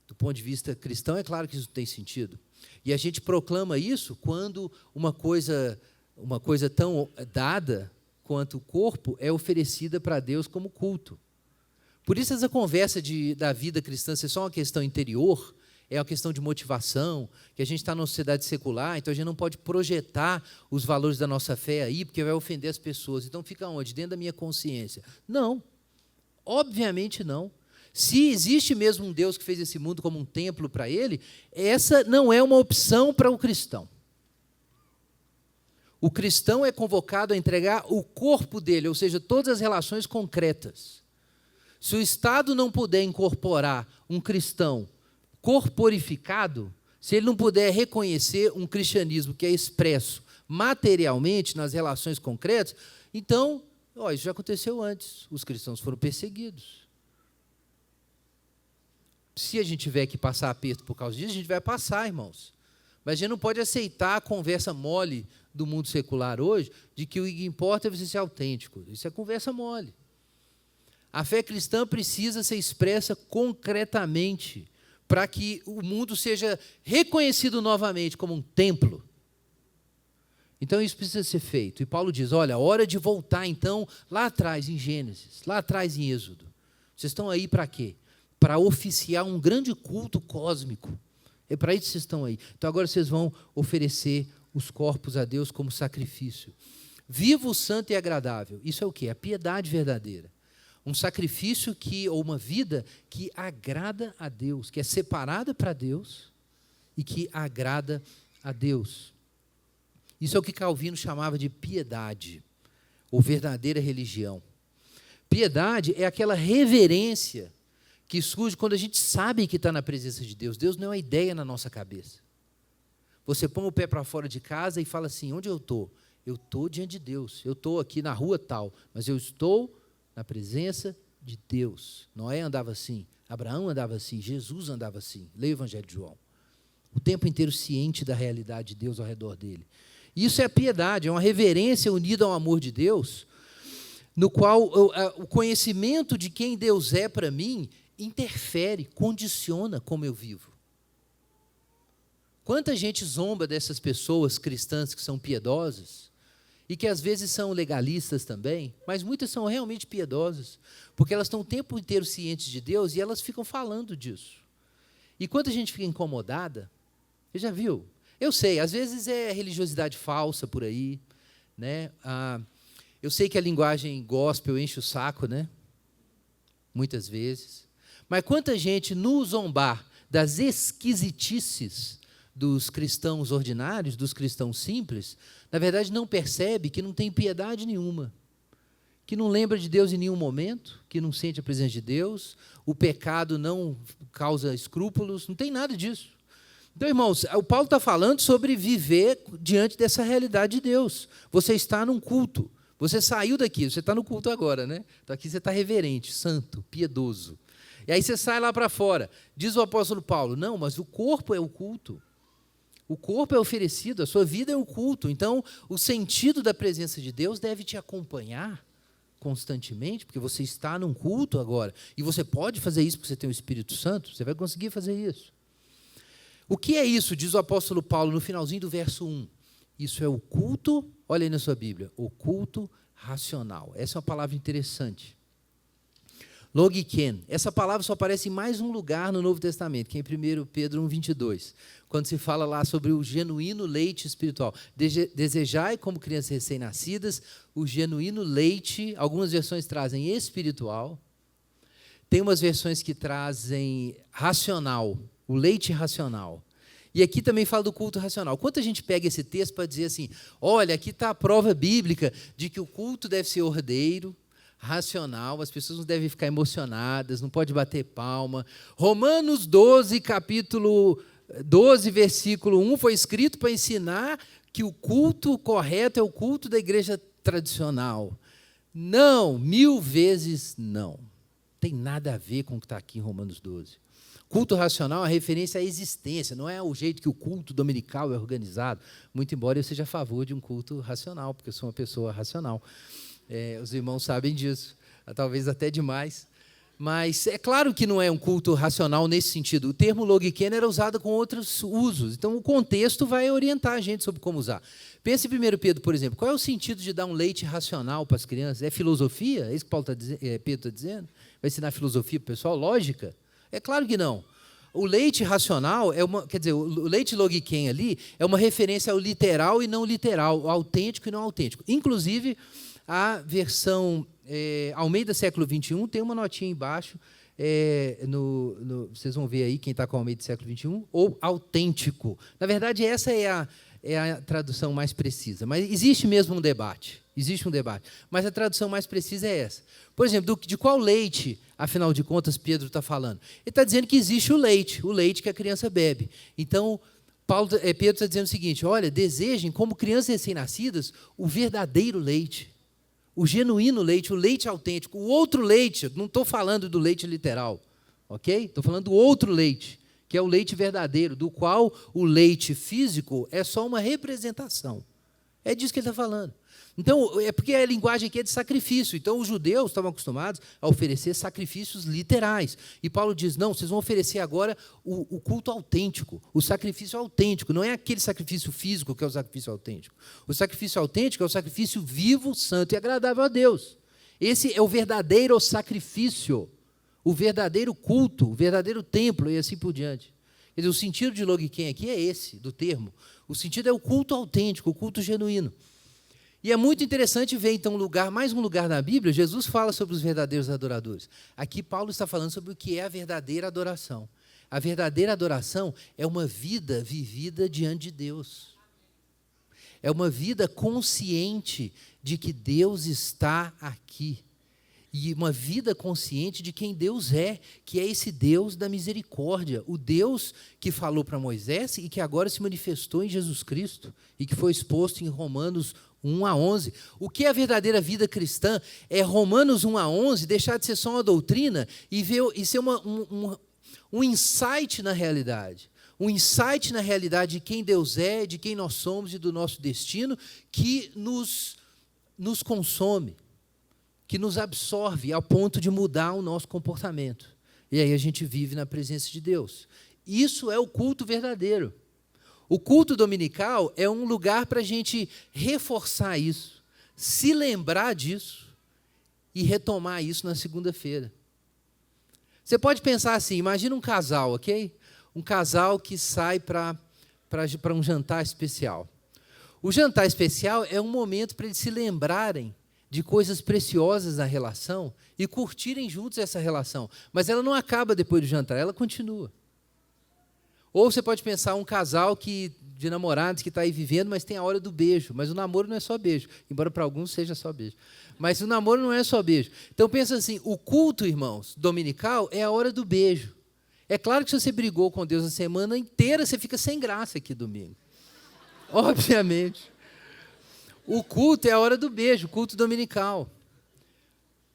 Do ponto de vista cristão, é claro que isso não tem sentido. E a gente proclama isso quando uma coisa tão dada quanto o corpo é oferecida para Deus como culto. Por isso, essa conversa da vida cristã ser só uma questão interior, é uma questão de motivação, que a gente está numa sociedade secular, então a gente não pode projetar os valores da nossa fé aí, porque vai ofender as pessoas. Então fica onde? Dentro da minha consciência. Não, obviamente não. Se existe mesmo um Deus que fez esse mundo como um templo para ele, essa não é uma opção para o cristão. O cristão é convocado a entregar o corpo dele, ou seja, todas as relações concretas. Se o Estado não puder incorporar um cristão corporificado, se ele não puder reconhecer um cristianismo que é expresso materialmente nas relações concretas, então, isso já aconteceu antes, os cristãos foram perseguidos. Se a gente tiver que passar aperto por causa disso, a gente vai passar, irmãos. Mas a gente não pode aceitar a conversa mole do mundo secular hoje, de que o que importa é você ser autêntico. Isso é conversa mole. A fé cristã precisa ser expressa concretamente, para que o mundo seja reconhecido novamente como um templo. Então, isso precisa ser feito. E Paulo diz, olha, hora de voltar, então, lá atrás, em Gênesis, lá atrás, em Êxodo. Vocês estão aí para quê? Para oficiar um grande culto cósmico. É para isso que vocês estão aí. Então, agora vocês vão oferecer os corpos a Deus como sacrifício. Vivo, santo e agradável. Isso é o quê? A piedade verdadeira. Um sacrifício ou uma vida que agrada a Deus, que é separada para Deus e que agrada a Deus. Isso é o que Calvino chamava de piedade. ou verdadeira religião. Piedade é aquela reverência que surge quando a gente sabe que está na presença de Deus. Deus não é uma ideia na nossa cabeça. Você põe o pé para fora de casa e fala assim, onde eu estou? Eu estou diante de Deus. Eu estou aqui na rua tal, mas eu estou na presença de Deus. Noé andava assim, Abraão andava assim, Jesus andava assim. Leia o Evangelho de João. O tempo inteiro ciente da realidade de Deus ao redor dele. Isso é a piedade, é uma reverência unida ao amor de Deus, no qual o conhecimento de quem Deus é para mim interfere, condiciona como eu vivo. Quanta gente zomba dessas pessoas cristãs que são piedosas e que às vezes são legalistas também, mas muitas são realmente piedosas, porque elas estão o tempo inteiro cientes de Deus e elas ficam falando disso. E quando a gente fica incomodada, você já viu? Eu sei, às vezes é religiosidade falsa por aí, né? Eu sei que a linguagem gospel enche o saco, né? Muitas vezes. Mas quanta gente, no zombar das esquisitices dos cristãos ordinários, dos cristãos simples, na verdade não percebe que não tem piedade nenhuma, que não lembra de Deus em nenhum momento, que não sente a presença de Deus, o pecado não causa escrúpulos, não tem nada disso. Então, irmãos, o Paulo está falando sobre viver diante dessa realidade de Deus. Você está num culto, você saiu daqui, você está no culto agora, né? Então aqui você está reverente, santo, piedoso. E aí você sai lá para fora. Diz o apóstolo Paulo, não, mas o corpo é o culto. O corpo é oferecido, a sua vida é o culto. Então, o sentido da presença de Deus deve te acompanhar constantemente, porque você está num culto agora. E você pode fazer isso porque você tem o Espírito Santo, você vai conseguir fazer isso. O que é isso? Diz o apóstolo Paulo no finalzinho do verso 1. Isso é o culto, olha aí na sua Bíblia, o culto racional. Essa é uma palavra interessante. Logiken. Essa palavra só aparece em mais um lugar no Novo Testamento, que é em 1 Pedro 1,22, quando se fala lá sobre o genuíno leite espiritual. Desejai, como crianças recém-nascidas, o genuíno leite, algumas versões trazem espiritual, tem umas versões que trazem racional, o leite racional. E aqui também fala do culto racional. Quanto a gente pega esse texto para dizer assim, olha, aqui está a prova bíblica de que o culto deve ser ordeiro, racional, as pessoas não devem ficar emocionadas, não pode bater palma. Romanos 12, capítulo 12, versículo 1, foi escrito para ensinar que o culto correto é o culto da igreja tradicional. Não, 1000 vezes não. Tem nada a ver com o que está aqui em Romanos 12. Culto racional é referência à existência, não é o jeito que o culto dominical é organizado, muito embora eu seja a favor de um culto racional, porque eu sou uma pessoa racional. Os irmãos sabem disso, talvez até demais. Mas é claro que não é um culto racional nesse sentido. O termo logiken era usado com outros usos. Então, o contexto vai orientar a gente sobre como usar. Pense em 1 Pedro, por exemplo. Qual é o sentido de dar um leite racional para as crianças? É filosofia? É isso que Pedro está dizendo? Vai ensinar filosofia para o pessoal? Lógica? É claro que não. O leite racional, o leite logiken ali é uma referência ao literal e não literal, ao autêntico e não autêntico. Inclusive, a versão Almeida século XXI tem uma notinha embaixo, vocês vão ver aí, quem está com Almeida século XXI, ou autêntico. Na verdade, essa é a tradução mais precisa, mas existe mesmo um debate, mas a tradução mais precisa é essa. Por exemplo, de qual leite, afinal de contas, Pedro está falando? Ele está dizendo que existe o leite que a criança bebe. Então, Pedro está dizendo o seguinte, olha, desejem, como crianças recém-nascidas, o verdadeiro leite, o genuíno leite, o leite autêntico, o outro leite, não estou falando do leite literal, ok? Estou falando do outro leite, que é o leite verdadeiro, do qual o leite físico é só uma representação. É disso que ele está falando. Então, é porque a linguagem aqui é de sacrifício. Então, os judeus estavam acostumados a oferecer sacrifícios literais. E Paulo diz, não, vocês vão oferecer agora o culto autêntico, o sacrifício autêntico. Não é aquele sacrifício físico que é o sacrifício autêntico. O sacrifício autêntico é o sacrifício vivo, santo e agradável a Deus. Esse é o verdadeiro sacrifício, o verdadeiro culto, o verdadeiro templo e assim por diante. Quer dizer, o sentido de logiken aqui é esse, do termo. O sentido é o culto autêntico, o culto genuíno. E é muito interessante ver, então, mais um lugar na Bíblia, Jesus fala sobre os verdadeiros adoradores. Aqui Paulo está falando sobre o que é a verdadeira adoração. A verdadeira adoração é uma vida vivida diante de Deus. É uma vida consciente de que Deus está aqui. E uma vida consciente de quem Deus é, que é esse Deus da misericórdia. O Deus que falou para Moisés e que agora se manifestou em Jesus Cristo e que foi exposto em Romanos 1:11. O que é a verdadeira vida cristã? É Romanos 1:11 deixar de ser só uma doutrina e ser um insight na realidade. Um insight na realidade de quem Deus é, de quem nós somos e do nosso destino, que nos consome, que nos absorve ao ponto de mudar o nosso comportamento. E aí a gente vive na presença de Deus. Isso é o culto verdadeiro. O culto dominical é um lugar para a gente reforçar isso, se lembrar disso e retomar isso na segunda-feira. Você pode pensar assim, imagina um casal, ok? Um casal que sai para um jantar especial. O jantar especial é um momento para eles se lembrarem de coisas preciosas na relação e curtirem juntos essa relação. Mas ela não acaba depois do jantar, ela continua. Ou você pode pensar um casal de namorados que está aí vivendo, mas tem a hora do beijo. Mas o namoro não é só beijo, embora para alguns seja só beijo. Mas o namoro não é só beijo. Então pensa assim, o culto, irmãos, dominical é a hora do beijo. É claro que se você brigou com Deus a semana inteira, você fica sem graça aqui domingo. Obviamente. O culto é a hora do beijo, o culto dominical.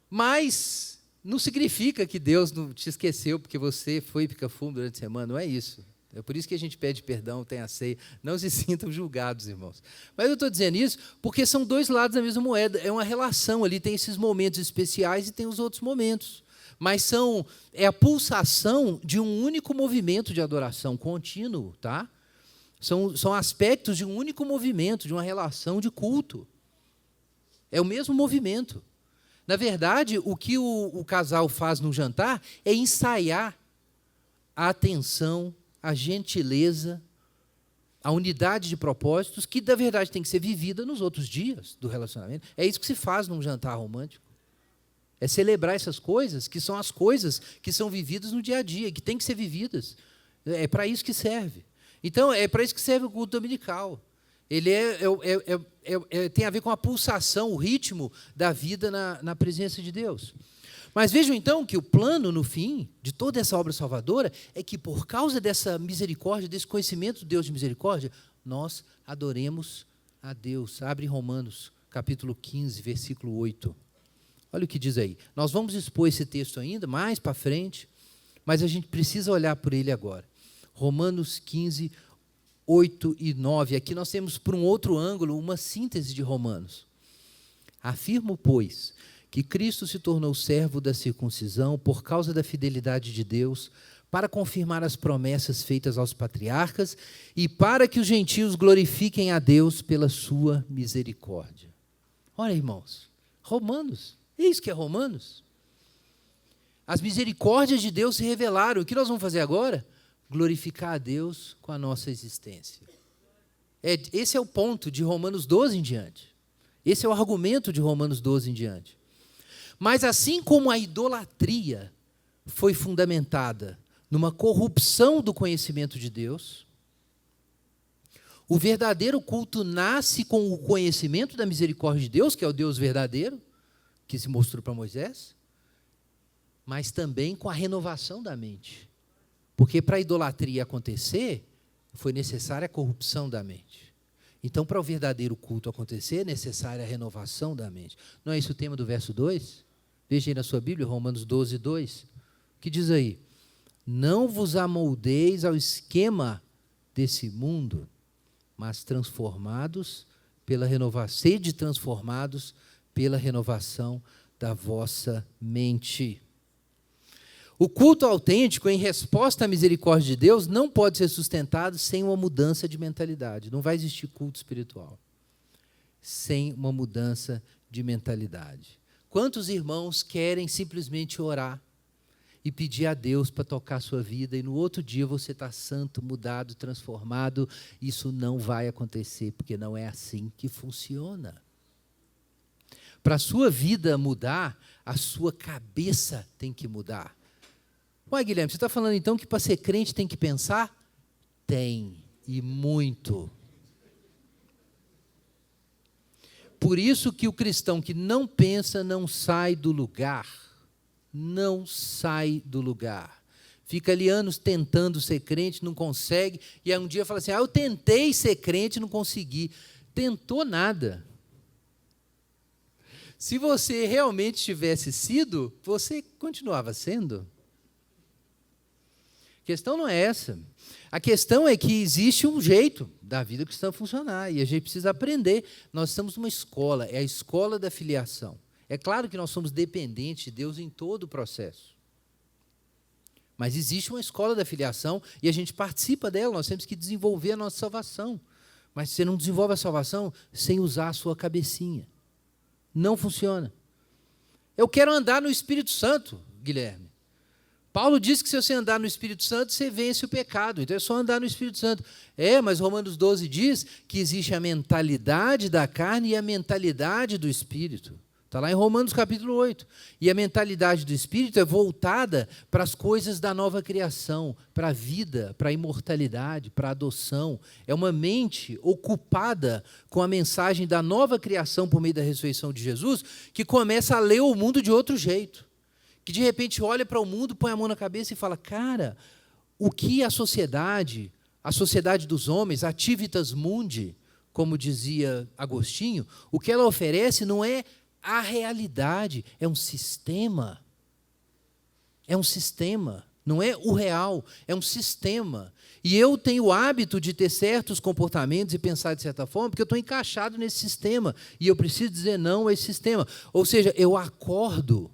Mas não significa que Deus não te esqueceu porque você foi pica-fumo durante a semana, não é isso. É por isso que a gente pede perdão, tem a ceia. Não se sintam julgados, irmãos. Mas eu estou dizendo isso porque são dois lados da mesma moeda. É uma relação ali, tem esses momentos especiais e tem os outros momentos. Mas é a pulsação de um único movimento de adoração contínuo, tá? São aspectos de um único movimento, de uma relação de culto. É o mesmo movimento. Na verdade, o que o casal faz no jantar é ensaiar a atenção, a gentileza, a unidade de propósitos, que, na verdade, tem que ser vivida nos outros dias do relacionamento. É isso que se faz num jantar romântico. É celebrar essas coisas, que são as coisas que são vividas no dia a dia, que têm que ser vividas. É para isso que serve. Então, é para isso que serve o culto dominical. Ele tem a ver com a pulsação, o ritmo da vida na presença de Deus. Mas vejam, então, que o plano, no fim, de toda essa obra salvadora, é que, por causa dessa misericórdia, desse conhecimento do Deus de misericórdia, nós adoremos a Deus. Abre Romanos, capítulo 15, versículo 8. Olha o que diz aí. Nós vamos expor esse texto ainda, mais para frente, mas a gente precisa olhar por ele agora. Romanos 15, 8 e 9. Aqui nós temos, por um outro ângulo, uma síntese de Romanos. Afirmo, pois, que Cristo se tornou servo da circuncisão por causa da fidelidade de Deus, para confirmar as promessas feitas aos patriarcas e para que os gentios glorifiquem a Deus pela sua misericórdia. Olha, irmãos, Romanos, é isso que é Romanos. As misericórdias de Deus se revelaram. O que nós vamos fazer agora? Glorificar a Deus com a nossa existência. Esse é o ponto de Romanos 12 em diante. Esse é o argumento de Romanos 12 em diante. Mas assim como a idolatria foi fundamentada numa corrupção do conhecimento de Deus, o verdadeiro culto nasce com o conhecimento da misericórdia de Deus, que é o Deus verdadeiro, que se mostrou para Moisés, mas também com a renovação da mente. Porque para a idolatria acontecer, foi necessária a corrupção da mente. Então, para o verdadeiro culto acontecer, é necessária a renovação da mente. Não é isso o tema do verso 2? Veja aí na sua Bíblia, Romanos 12, 2. O que diz aí? Não vos amoldeis ao esquema desse mundo, mas sede transformados pela renovação da vossa mente. O culto autêntico, em resposta à misericórdia de Deus, não pode ser sustentado sem uma mudança de mentalidade. Não vai existir culto espiritual sem uma mudança de mentalidade. Quantos irmãos querem simplesmente orar e pedir a Deus para tocar a sua vida e no outro dia você está santo, mudado, transformado? Isso não vai acontecer, porque não é assim que funciona. Para a sua vida mudar, a sua cabeça tem que mudar. Ué, Guilherme, você está falando então que para ser crente tem que pensar? Tem, e muito. Por isso que o cristão que não pensa não sai do lugar. Não sai do lugar. Fica ali anos tentando ser crente, não consegue, e aí um dia fala assim, eu tentei ser crente, não consegui. Tentou nada. Se você realmente tivesse sido, você continuava sendo. A questão não é essa. A questão é que existe um jeito da vida cristã funcionar, e a gente precisa aprender. Nós estamos numa escola, é a escola da filiação. É claro que nós somos dependentes de Deus em todo o processo. Mas existe uma escola da filiação e a gente participa dela, nós temos que desenvolver a nossa salvação. Mas você não desenvolve a salvação sem usar a sua cabecinha. Não funciona. Eu quero andar no Espírito Santo, Guilherme. Paulo diz que se você andar no Espírito Santo, você vence o pecado. Então é só andar no Espírito Santo. Mas Romanos 12 diz que existe a mentalidade da carne e a mentalidade do Espírito. Está lá em Romanos capítulo 8. E a mentalidade do Espírito é voltada para as coisas da nova criação, para a vida, para a imortalidade, para a adoção. É uma mente ocupada com a mensagem da nova criação por meio da ressurreição de Jesus, que começa a ler o mundo de outro jeito. Que de repente olha para o mundo, põe a mão na cabeça e fala, cara, o que a sociedade dos homens, activitas mundi, como dizia Agostinho, o que ela oferece não é a realidade, é um sistema. É um sistema, não é o real, é um sistema. E eu tenho o hábito de ter certos comportamentos e pensar de certa forma, porque eu estou encaixado nesse sistema, e eu preciso dizer não a esse sistema. Ou seja, eu acordo.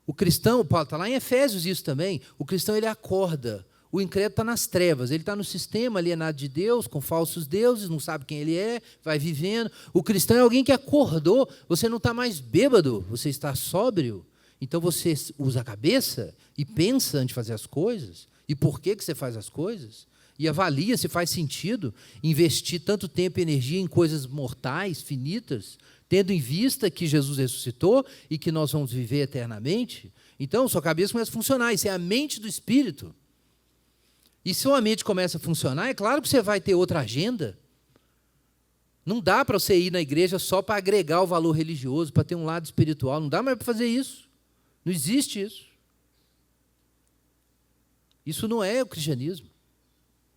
O cristão, Paulo está lá em Efésios isso também, o cristão ele acorda. O incrédulo está nas trevas, ele está no sistema alienado de Deus, com falsos deuses, não sabe quem ele é, vai vivendo. O cristão é alguém que acordou, você não está mais bêbado, você está sóbrio. Então você usa a cabeça e pensa antes de fazer as coisas, e por que você faz as coisas, e avalia se faz sentido investir tanto tempo e energia em coisas mortais, finitas, tendo em vista que Jesus ressuscitou e que nós vamos viver eternamente. Então sua cabeça começa a funcionar, isso é a mente do Espírito. E se a mente começa a funcionar, é claro que você vai ter outra agenda. Não dá para você ir na igreja só para agregar o valor religioso, para ter um lado espiritual. Não dá mais para fazer isso. Não existe isso. Isso não é o cristianismo.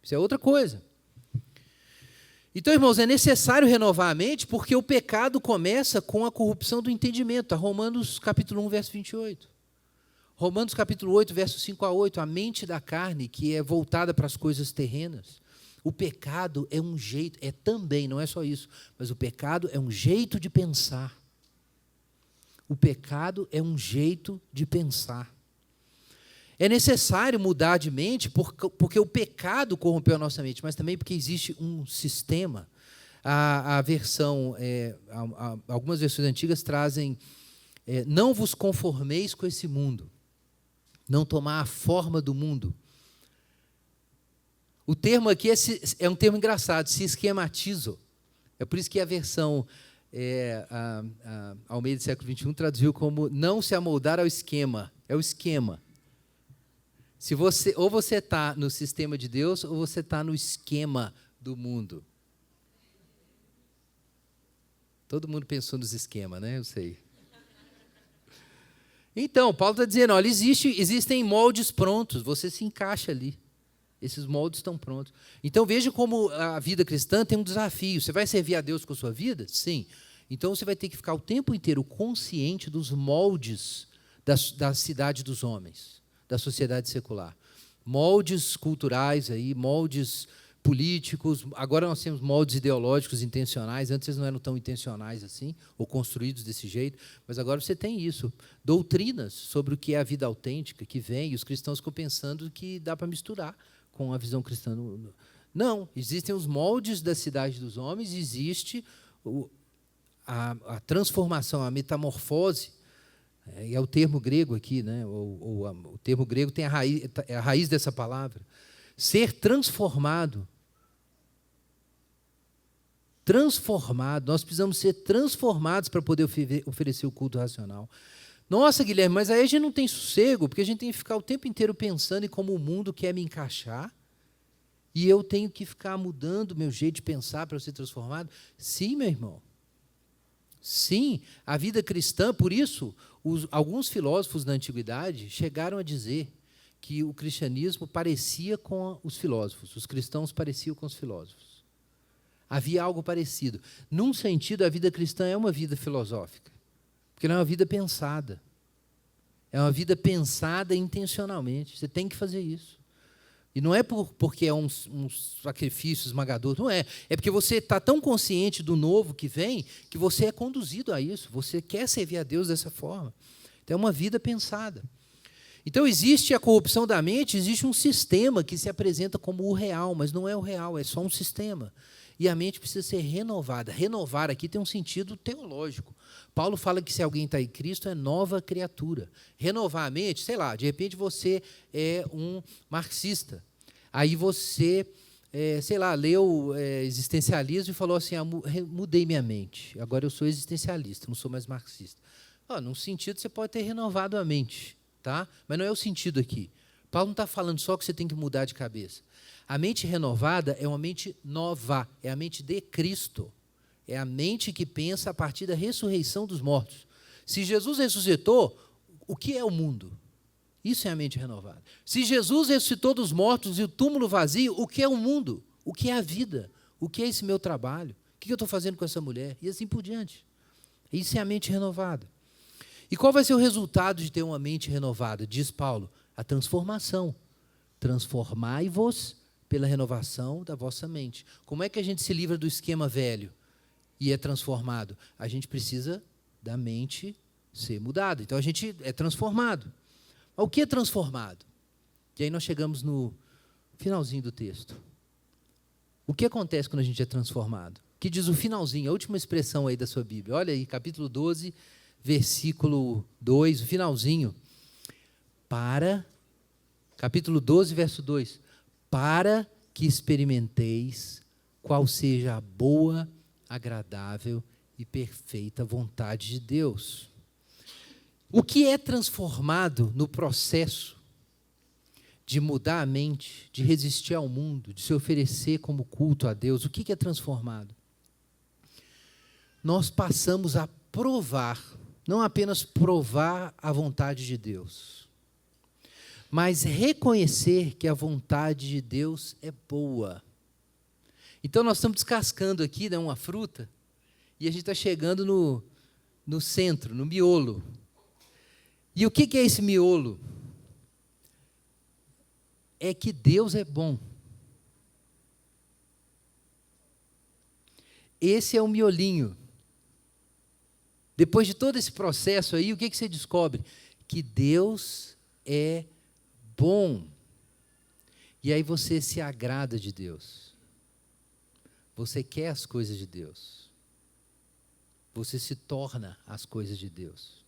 Isso é outra coisa. Então, irmãos, é necessário renovar a mente, porque o pecado começa com a corrupção do entendimento. Romanos capítulo 1, verso 28. Romanos capítulo 8, versos 5 a 8, a mente da carne, que é voltada para as coisas terrenas. O pecado é um jeito, também, não é só isso, mas o pecado é um jeito de pensar. O pecado é um jeito de pensar. É necessário mudar de mente, porque o pecado corrompeu a nossa mente, mas também porque existe um sistema. Algumas versões antigas trazem, não vos conformeis com esse mundo. Não tomar a forma do mundo. O termo aqui é um termo engraçado, se esquematizo. É por isso que a versão Almeida do século XXI traduziu como não se amoldar ao esquema. É o esquema. Ou você está no sistema de Deus, ou você está no esquema do mundo. Todo mundo pensou nos esquemas, né? Eu sei. Então, Paulo está dizendo, olha, existem moldes prontos, você se encaixa ali. Esses moldes estão prontos. Então, veja como a vida cristã tem um desafio. Você vai servir a Deus com a sua vida? Sim. Então, você vai ter que ficar o tempo inteiro consciente dos moldes da cidade dos homens, da sociedade secular. Moldes culturais, aí, moldes políticos. Agora nós temos moldes ideológicos intencionais. Antes eles não eram tão intencionais assim, ou construídos desse jeito. Mas agora você tem isso. Doutrinas sobre o que é a vida autêntica que vem, e os cristãos ficam pensando que dá para misturar com a visão cristã. Não, existem os moldes da cidade dos homens, existe a transformação, a metamorfose. É o termo grego aqui, né? O termo grego tem a raiz dessa palavra. Ser transformado. Transformado. Nós precisamos ser transformados para poder oferecer o culto racional. Nossa, Guilherme, mas aí a gente não tem sossego, porque a gente tem que ficar o tempo inteiro pensando em como o mundo quer me encaixar, e eu tenho que ficar mudando o meu jeito de pensar para eu ser transformado. Sim, meu irmão. Sim, a vida cristã, por isso, alguns filósofos da antiguidade chegaram a dizer que o cristianismo parecia com os filósofos, os cristãos pareciam com os filósofos. Havia algo parecido. Num sentido, a vida cristã é uma vida filosófica, porque não é uma vida pensada. É uma vida pensada intencionalmente. Você tem que fazer isso. E não é porque é um sacrifício esmagador, não é. É porque você está tão consciente do novo que vem, que você é conduzido a isso. Você quer servir a Deus dessa forma. Então, é uma vida pensada. Então, existe a corrupção da mente, existe um sistema que se apresenta como o real, mas não é o real, é só um sistema. E a mente precisa ser renovada. Renovar aqui tem um sentido teológico. Paulo fala que se alguém está em Cristo, é nova criatura. Renovar a mente, sei lá, de repente você é um marxista. Aí você, sei lá, leu existencialismo e falou assim, mudei minha mente, agora eu sou existencialista, não sou mais marxista. Num sentido, você pode ter renovado a mente, tá? Mas não é o sentido aqui. Paulo não está falando só que você tem que mudar de cabeça. A mente renovada é uma mente nova, é a mente de Cristo. É a mente que pensa a partir da ressurreição dos mortos. Se Jesus ressuscitou, o que é o mundo? Isso é a mente renovada. Se Jesus ressuscitou dos mortos e o túmulo vazio, o que é o mundo? O que é a vida? O que é esse meu trabalho? O que eu estou fazendo com essa mulher? E assim por diante. Isso é a mente renovada. E qual vai ser o resultado de ter uma mente renovada? Diz Paulo, a transformação. Transformai-vos pela renovação da vossa mente. Como é que a gente se livra do esquema velho e é transformado? A gente precisa da mente ser mudada. Então, a gente é transformado. Mas o que é transformado? E aí nós chegamos no finalzinho do texto. O que acontece quando a gente é transformado? Que diz o finalzinho, a última expressão aí da sua Bíblia. Olha aí, capítulo 12, versículo 2, o finalzinho. Capítulo 12, verso 2. Para que experimenteis qual seja a boa, agradável e perfeita vontade de Deus. O que é transformado no processo de mudar a mente, de resistir ao mundo, de se oferecer como culto a Deus? O que é transformado? Nós passamos a provar, não apenas provar a vontade de Deus, mas reconhecer que a vontade de Deus é boa. Então, nós estamos descascando aqui, né, uma fruta, e a gente está chegando no centro, no miolo. E o que é esse miolo? É que Deus é bom. Esse é o miolinho. Depois de todo esse processo aí, o que você descobre? Que Deus é bom. E aí você se agrada de Deus. Você quer as coisas de Deus. Você se torna as coisas de Deus.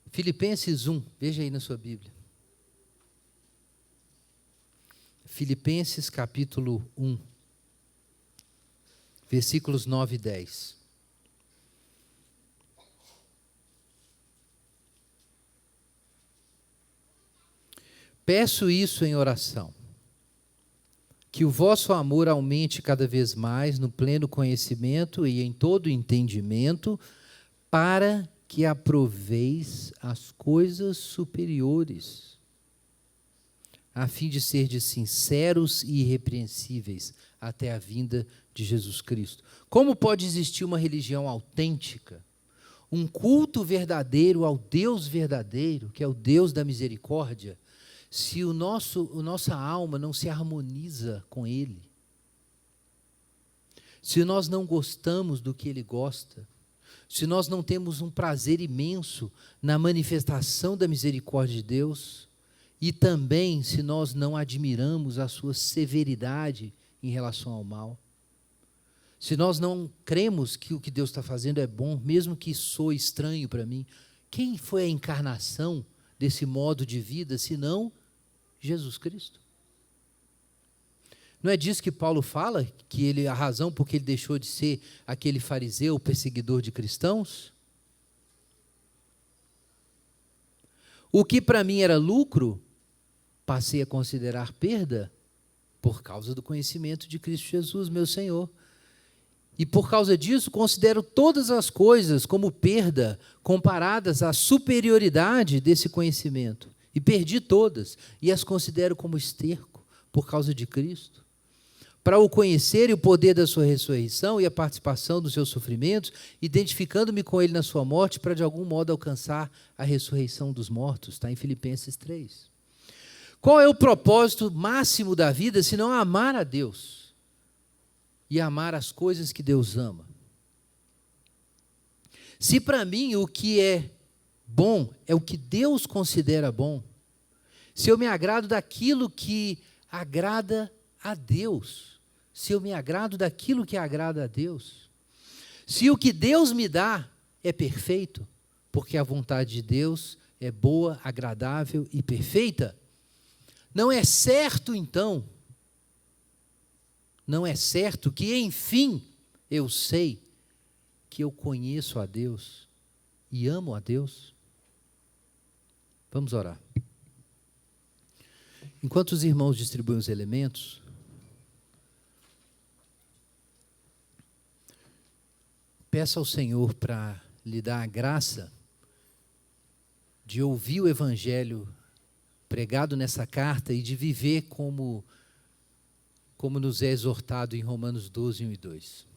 Filipenses 1, veja aí na sua Bíblia. Filipenses capítulo 1, versículos 9 e 10. Peço isso em oração, que o vosso amor aumente cada vez mais no pleno conhecimento e em todo entendimento, para que aproveis as coisas superiores, a fim de serdes sinceros e irrepreensíveis até a vinda de Jesus Cristo. Como pode existir uma religião autêntica, um culto verdadeiro ao Deus verdadeiro, que é o Deus da misericórdia, se a nossa alma não se harmoniza com Ele? Se nós não gostamos do que Ele gosta, se nós não temos um prazer imenso na manifestação da misericórdia de Deus, e também se nós não admiramos a sua severidade em relação ao mal, se nós não cremos que o que Deus está fazendo é bom, mesmo que soe estranho para mim, quem foi a encarnação desse modo de vida, senão Jesus Cristo? Não é disso que Paulo fala, que a razão porque ele deixou de ser aquele fariseu perseguidor de cristãos? O que para mim era lucro, passei a considerar perda por causa do conhecimento de Cristo Jesus, meu Senhor. E por causa disso, considero todas as coisas como perda comparadas à superioridade desse conhecimento. E perdi todas, e as considero como esterco por causa de Cristo. Para o conhecer e o poder da sua ressurreição e a participação dos seus sofrimentos, identificando-me com ele na sua morte, para de algum modo alcançar a ressurreição dos mortos. Está em Filipenses 3. Qual é o propósito máximo da vida, se não amar a Deus e amar as coisas que Deus ama? Se para mim o que é bom é o que Deus considera bom, se eu me agrado daquilo que agrada a Deus, se eu me agrado daquilo que agrada a Deus, se o que Deus me dá é perfeito, porque a vontade de Deus é boa, agradável e perfeita, não é certo então, não é certo que enfim eu sei que eu conheço a Deus e amo a Deus? Vamos orar. Enquanto os irmãos distribuem os elementos, peça ao Senhor para lhe dar a graça de ouvir o Evangelho pregado nessa carta e de viver como nos é exortado em Romanos 12, 1 e 2.